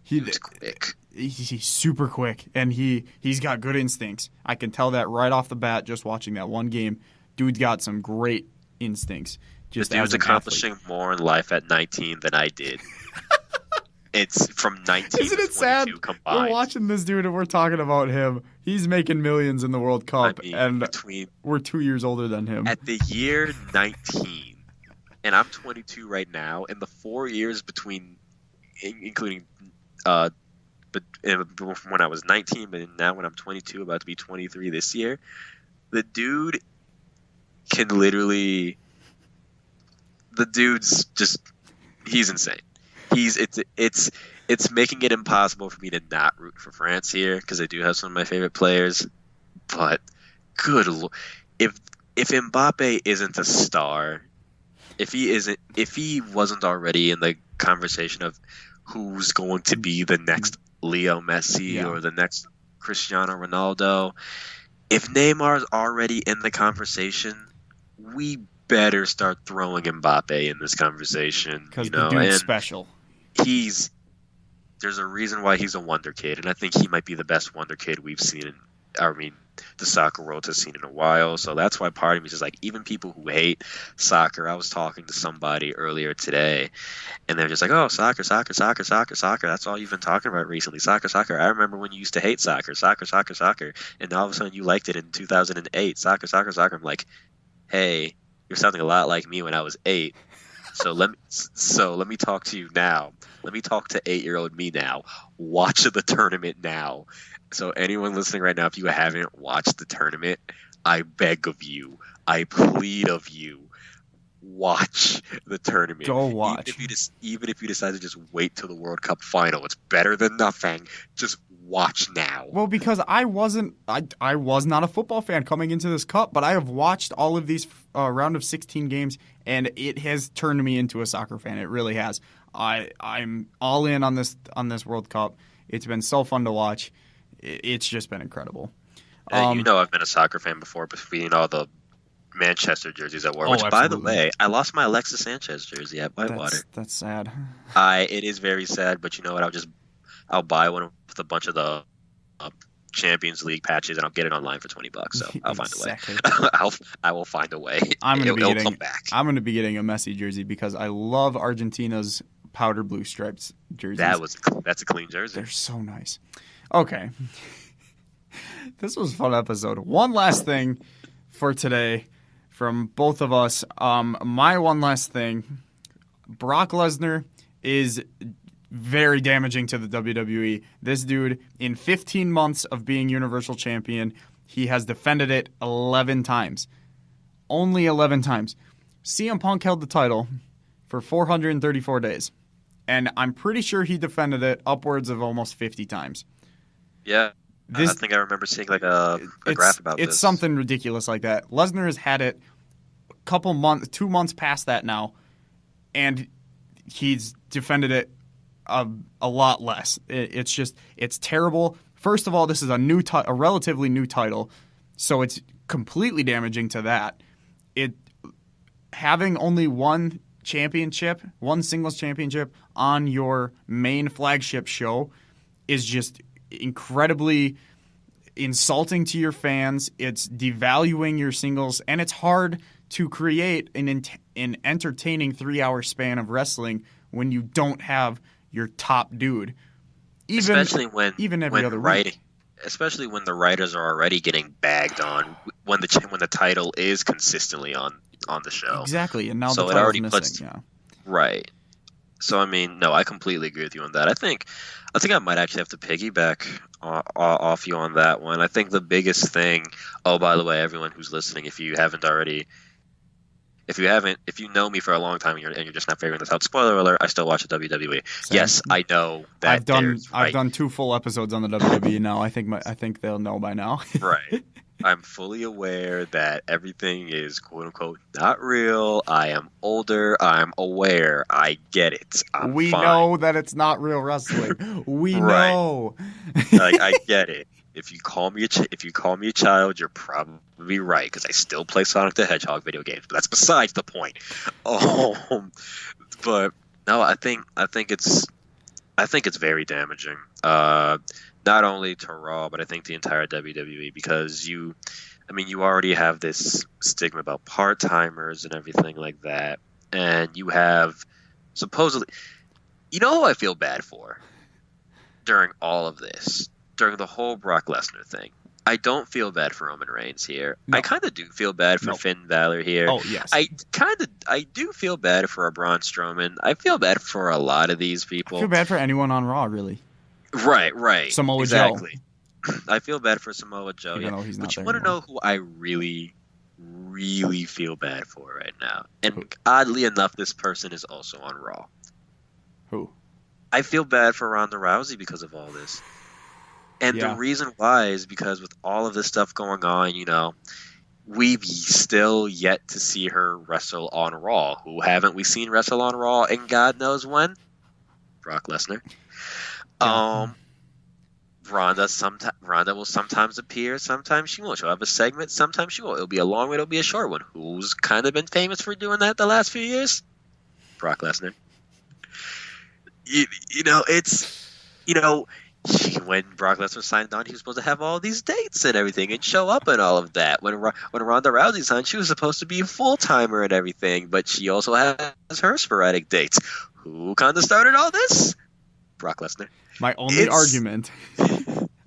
He's quick. He's super quick, and he's got good instincts. I can tell that right off the bat just watching that one game. Dude's got some great instincts. This dude's accomplishing more in life at 19 than I did. It's from 19 Isn't to it sad? combined. We're watching this dude and we're talking about him. He's making millions in the World Cup, and we're 2 years older than him. At the year 19, and I'm 22 right now, and the 4 years between, including when I was 19, but now when I'm 22, about to be 23 this year, the dude can literally. The dude's just. He's insane. It's making it impossible for me to not root for France here because I do have some of my favorite players. But good Lord, if Mbappe isn't a star, if he wasn't already in the conversation of who's going to be the next Leo Messi or the next Cristiano Ronaldo, if Neymar's already in the conversation, we better start throwing Mbappe in this conversation. Because the dude's special. There's a reason why he's a wonder kid, and I think he might be the best wonder kid we've seen. The soccer world has seen in a while. So that's why part of me is just like, even people who hate soccer. I was talking to somebody earlier today, and they're just like, "Oh, soccer. That's all you've been talking about recently. Soccer. I remember when you used to hate soccer, and all of a sudden you liked it in 2008. Soccer. I'm like, hey, you're sounding a lot like me when I was 8. So let me talk to you now. Let me talk to 8-year-old me now. Watch the tournament now. So anyone listening right now, if you haven't watched the tournament, I beg of you, I plead of you, watch the tournament. Go watch. Even if you decide to just wait till the World Cup final, it's better than nothing. Just watch now. Well, because I was not a football fan coming into this cup, but I have watched all of these round of 16 games, and it has turned me into a soccer fan. It really has. I'm all in on this World Cup. It's been so fun to watch. It's just been incredible. I've been a soccer fan before, between all the Manchester jerseys I wore. Which, by the way, I lost my Alexis Sanchez jersey at Whitewater. That's sad. It is very sad, but you know what? I'll buy one with a bunch of the Champions League patches, and I'll get it online for $20. So I'll find a way. I will find a way. It'll come back. I'm going to be getting a Messi jersey because I love Argentina's powder blue stripes jerseys. That's a clean jersey. They're so nice. Okay. This was a fun episode. One last thing for today from both of us. My one last thing. Brock Lesnar is very damaging to the WWE. This dude, in 15 months of being Universal Champion, he has defended it 11 times. Only 11 times. CM Punk held the title for 434 days. And I'm pretty sure he defended it upwards of almost 50 times. Yeah. I think I remember seeing like a graph about this. It's something ridiculous like that. Lesnar has had it a couple months, 2 months past that now, and he's defended it a lot less. It's terrible. First of all, this is a relatively new title, so it's completely damaging to that. Having only one singles championship on your main flagship show is just incredibly insulting to your fans. It's devaluing your singles, and it's hard to create an entertaining 3-hour span of wrestling when you don't have your top dude. Especially when every other week. Especially when the writers are already getting bagged on when the title is consistently on the show. Exactly, and now so the title's missing. Right. So I mean, no, I completely agree with you on that. I think I might actually have to piggyback off you on that one. I think the biggest thing. Oh, by the way, everyone who's listening, if you know me for a long time and you're just not figuring this out, spoiler alert, I still watch the WWE. Same. Yes, I know that I've done 2 full episodes on the WWE now. I think they'll know by now. Right. I'm fully aware that everything is quote unquote not real. I am older. I'm aware. I get it. We fine. know that it's not real wrestling. We know. Like, I get it. If you call me a child, you're probably right, because I still play Sonic the Hedgehog video games. But that's besides the point. But no, I think it's very damaging. Not only to Raw, but I think the entire WWE, because you already have this stigma about part-timers and everything like that, and you have supposedly, who I feel bad for during all of this. During the whole Brock Lesnar thing, I don't feel bad for Roman Reigns here. No. I kind of do feel bad for Finn Balor here. Oh, yes. I do feel bad for Braun Strowman. I feel bad for a lot of these people. I feel bad for anyone on Raw, really. Right. Samoa exactly. Joe. I feel bad for Samoa Joe. Even though he's not but you want to know who I really, really feel bad for right now? And oddly enough, this person is also on Raw. Who? I feel bad for Ronda Rousey because of all this. And the reason why is because with all of this stuff going on, we've still yet to see her wrestle on Raw. Who haven't we seen wrestle on Raw and God knows when? Brock Lesnar. Ronda will sometimes appear, sometimes she won't. She'll have a segment, sometimes she won't. It'll be a long one, it'll be a short one. Who's kind of been famous for doing that the last few years? Brock Lesnar. When Brock Lesnar signed on, he was supposed to have all these dates and everything and show up and all of that. When Ronda Rousey signed, she was supposed to be a full-timer and everything, but she also has her sporadic dates. Who kind of started all this? Brock Lesnar. My only argument,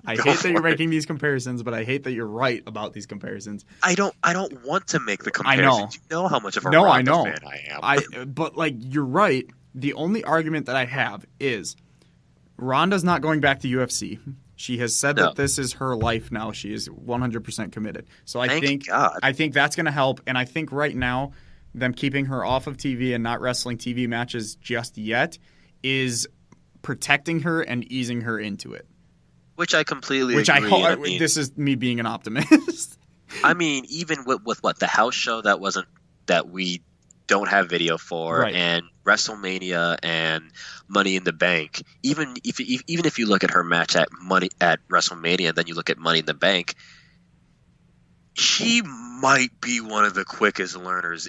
I hate that you're making these comparisons, but I hate that you're right about these comparisons. I don't want to make the comparisons. I know. You know how much of a Ronda fan I am. But you're right. The only argument that I have is Ronda's not going back to UFC. She has said that this is her life now. She is 100% committed. So I think that's going to help. And I think right now, them keeping her off of TV and not wrestling TV matches just yet is protecting her and easing her into it. Which I completely agree. This is me being an optimist. I mean, even with what the house show that we don't have video for, right, and WrestleMania and Money in the Bank. Even if you look at her match at WrestleMania, and then you look at Money in the Bank, she might be one of the quickest learners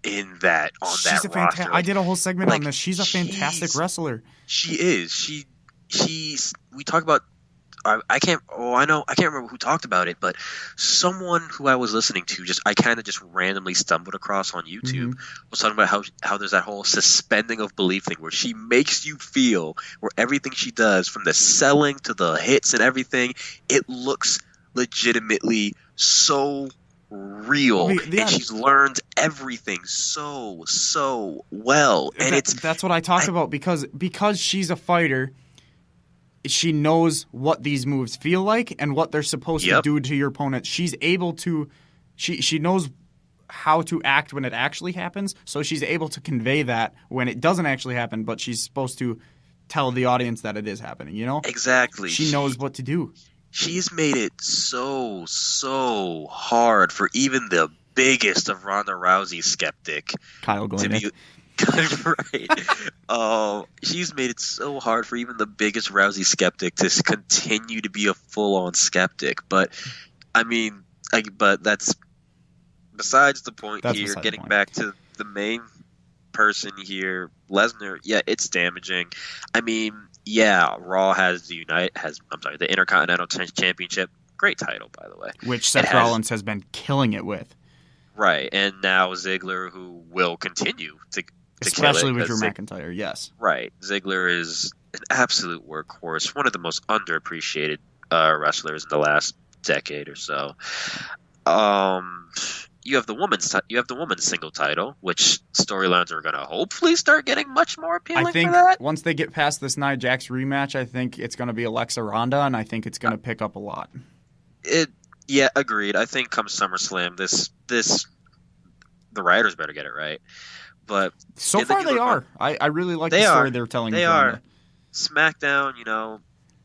in that roster. I did a whole segment on this. She's a fantastic wrestler. She is. We talk about. I can't remember who talked about it, but someone who I was listening to I kind of randomly stumbled across on YouTube was talking about how there's that whole suspending of belief thing where she makes you feel where everything she does, from the selling to the hits and everything, it looks legitimately so real, and she's learned everything so well, and that's what I talk about, because she's a fighter. She knows what these moves feel like and what they're supposed to do to your opponent. She's able to she knows how to act when it actually happens, so she's able to convey that when it doesn't actually happen, but she's supposed to tell the audience that it is happening, Exactly. She knows what to do. She's made it so hard for even the biggest of Ronda Rousey skeptic, Kyle Glenn. Right. She's made it so hard for even the biggest Rousey skeptic to continue to be a full-on skeptic. But I mean, but that's besides the point. Getting back to the main person here. Lesnar, yeah, it's damaging. I mean, yeah, Raw has the Intercontinental Championship. Great title, by the way. Which Seth Rollins has been killing it with. Right, and now Ziggler, who will continue to especially with Drew McIntyre, yes. Right. Ziggler is an absolute workhorse, one of the most underappreciated wrestlers in the last decade or so. You have the women's single title, which storylines are going to hopefully start getting much more appealing. I think for that. Once they get past this Nia Jax rematch, I think it's going to be Alexa Ronda, and I think it's going to pick up a lot. Yeah, agreed. I think come SummerSlam, the writers better get it right. But so far they are. I really like the story they're telling. They are. SmackDown,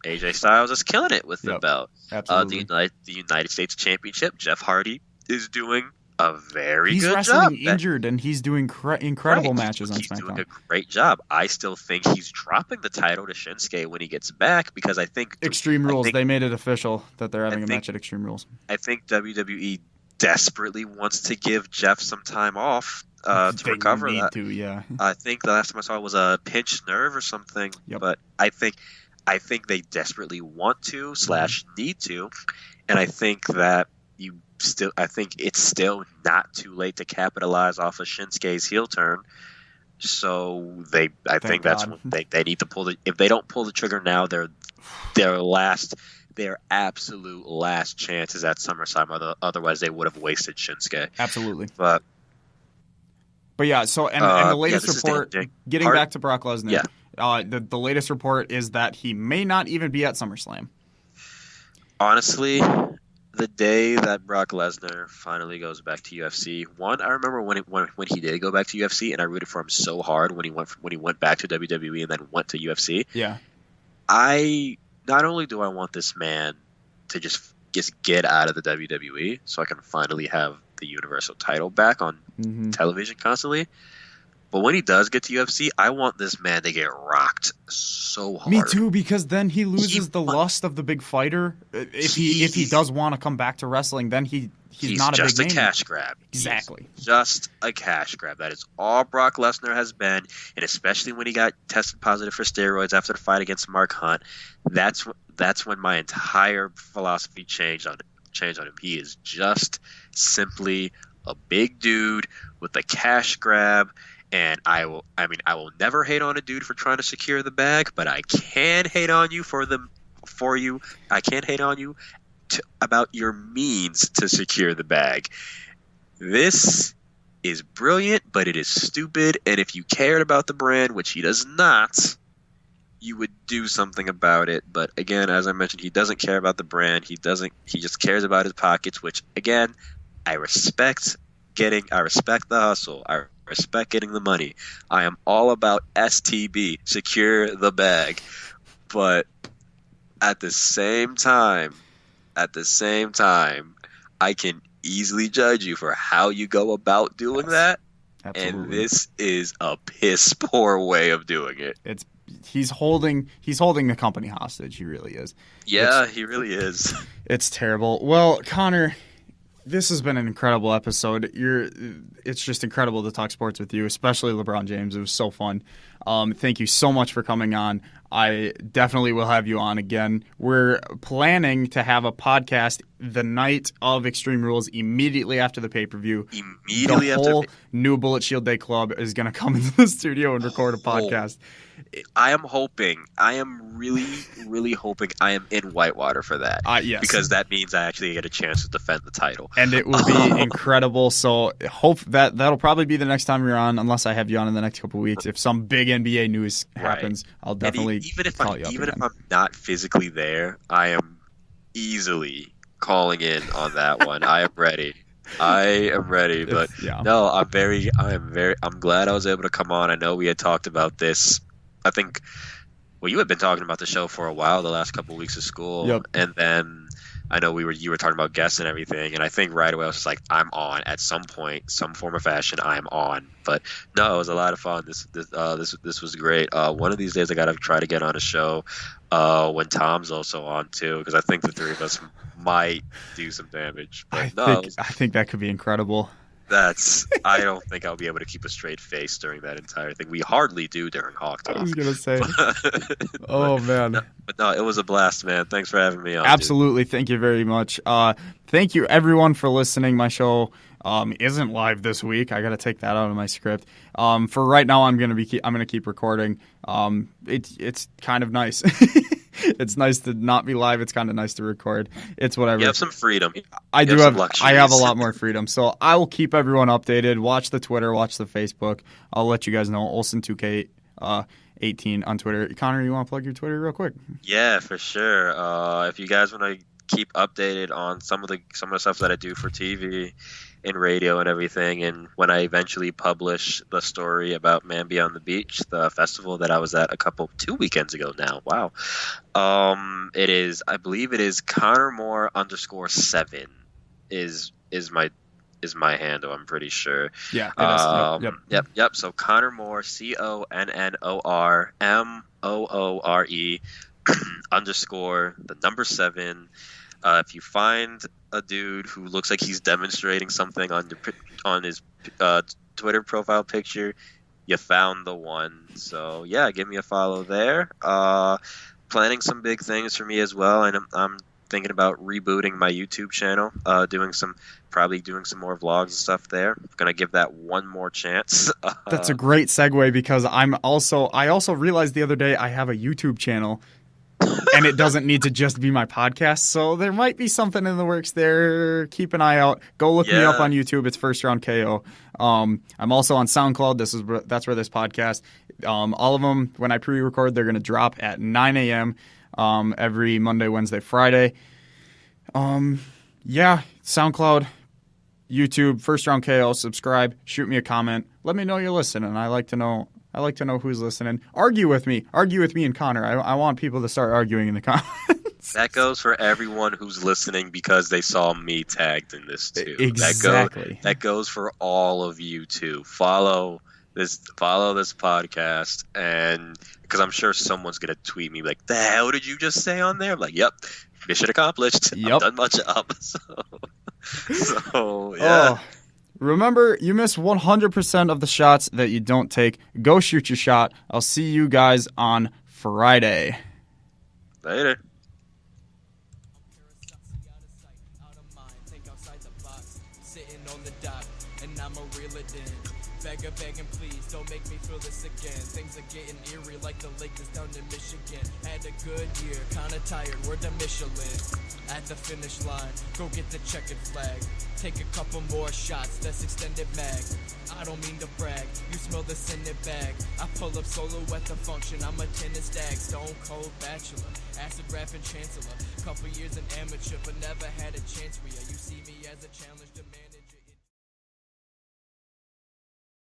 AJ Styles is killing it with the belt. Absolutely. The United States Championship, Jeff Hardy is doing a very good job. He's wrestling injured, and he's doing incredible matches on SmackDown. He's doing a great job. I still think he's dropping the title to Shinsuke when he gets back because I think Extreme Rules. They made it official that they're having a match at Extreme Rules. I think WWE desperately wants to give Jeff some time off to recover that. Yeah. I think the last time I saw it was a pinched nerve or something. Yep. But I think they desperately want to / need to, and I think that I think it's still not too late to capitalize off of Shinsuke's heel turn. So I think that's what they need to pull if they don't pull the trigger now, their absolute last chance is at SummerSlam. Otherwise, they would have wasted Shinsuke. Absolutely. But yeah. So and the latest report, getting back to Brock Lesnar. Yeah. The latest report is that he may not even be at SummerSlam. Honestly, the day that Brock Lesnar finally goes back to UFC, I remember when he did go back to UFC, and I rooted for him so hard when he went back to WWE and then went to UFC. Yeah. Not only do I want this man to just get out of the WWE so I can finally have the Universal title back on television constantly, but when he does get to UFC, I want this man to get rocked so hard. Me too, because then he loses the lust of the big fighter. If he does want to come back to wrestling, then he's not a big name. Just a cash grab. Exactly. He's just a cash grab. That is all Brock Lesnar has been, and especially when he got tested positive for steroids after the fight against Mark Hunt, that's when my entire philosophy changed on him. He is just simply a big dude with a cash grab. And I will never hate on a dude for trying to secure the bag, but I can hate on you I can't hate on you about your means to secure the bag. This is brilliant, but it is stupid. And if you cared about the brand, which he does not, you would do something about it. But again, as I mentioned, he doesn't care about the brand. He just cares about his pockets, which again, I respect the hustle. I respect getting the money. I am all about STB, secure the bag. But at the same time, I can easily judge you for how you go about doing that. Absolutely. And this is a piss poor way of doing it. He's holding the company hostage. He really is. Yeah, he really is. It's terrible. Well, Connor, this has been an incredible episode. It's just incredible to talk sports with you, especially LeBron James. It was so fun. Thank you so much for coming on. I definitely will have you on again. We're planning to have a podcast the night of Extreme Rules, immediately after the pay-per-view. The whole New Bullet Shield Day Club is going to come into the studio and record a podcast. I am really, really hoping I am in Whitewater for that. Yes. Because that means I actually get a chance to defend the title. And it will be incredible. So hope that'll probably be the next time you're on, unless I have you on in the next couple of weeks. If some big NBA news happens, I'll definitely call you up. Even if I'm not physically there, I am easily calling in on that one. I am ready. But no, I'm glad I was able to come on. I know we had talked about this. I think, you had been talking about the show for a while the last couple of weeks of school. Yep. And then I know you were talking about guests and everything. And I think right away I was just like, I'm on at some point, some form of fashion. I'm on. But no, it was a lot of fun. This was great. One of these days I got to try to get on a show when Tom's also on too, because I think the three of us might do some damage. But I think that could be incredible. I don't think I'll be able to keep a straight face during that entire thing. We hardly do during Hawk Talk. I was gonna say. Man. But no, it was a blast, man. Thanks for having me on. Absolutely. Dude. Thank you very much. Thank you everyone for listening. My show isn't live this week. I got to take that out of my script. For right now, I'm gonna keep recording. It's kind of nice. It's nice to not be live. It's kind of nice to record. It's whatever. You have some freedom. I have a lot more freedom. So I will keep everyone updated. Watch the Twitter. Watch the Facebook. I'll let you guys know. Olsen2K 18 on Twitter. Connor, you want to plug your Twitter real quick? Yeah, for sure. If you guys want to keep updated on some of the stuff that I do for TV and radio and everything, and when I eventually publish the story about Man Beyond the Beach, the festival that I was at 2 weekends ago now. Wow. I believe it is Connor Moore _7 is my handle, I'm pretty sure. Yeah, it is. Yep. So Connor Moore, CONNOR MOORE _7. If you find a dude who looks like he's demonstrating something on his Twitter profile picture, you found the one. So yeah, give me a follow there. Planning some big things for me as well, and I'm thinking about rebooting my YouTube channel, doing some more vlogs and stuff there. I'm gonna give that one more chance. That's a great segue, because I also realized the other day I have a YouTube channel. And it doesn't need to just be my podcast, so there might be something in the works there. Keep an eye out. Go look me up on YouTube. It's First Round KO. I'm also on SoundCloud. That's where this podcast. All of them, when I pre-record, they're going to drop at 9 a.m. Every Monday, Wednesday, Friday. SoundCloud, YouTube, First Round KO. Subscribe. Shoot me a comment. Let me know you're listening. I like to know who's listening. Argue with me and Connor. I want people to start arguing in the comments. That goes for everyone who's listening because they saw me tagged in this too. Exactly. That goes for all of you too. Follow this podcast, and because I'm sure someone's gonna tweet me like, "The hell did you just say on there?" I'm like, "Yep, mission accomplished. Yep. I've done my job." So yeah. Oh. Remember, you miss 100% of the shots that you don't take. Go shoot your shot. I'll see you guys on Friday. Later. Begging, please, don't make me feel this again. Things are getting eerie like the lake is down in Michigan. Had a good year, kinda tired, we're the Michelin. At the finish line, go get the checkered flag. Take a couple more shots, that's extended mag. I don't mean to brag, you smell this in the bag. I pull up solo at the function, I'm a tennis stag. Stone cold bachelor, acid rapping chancellor. Couple years an amateur, but never had a chance for ya. You see me as a challenge demanded.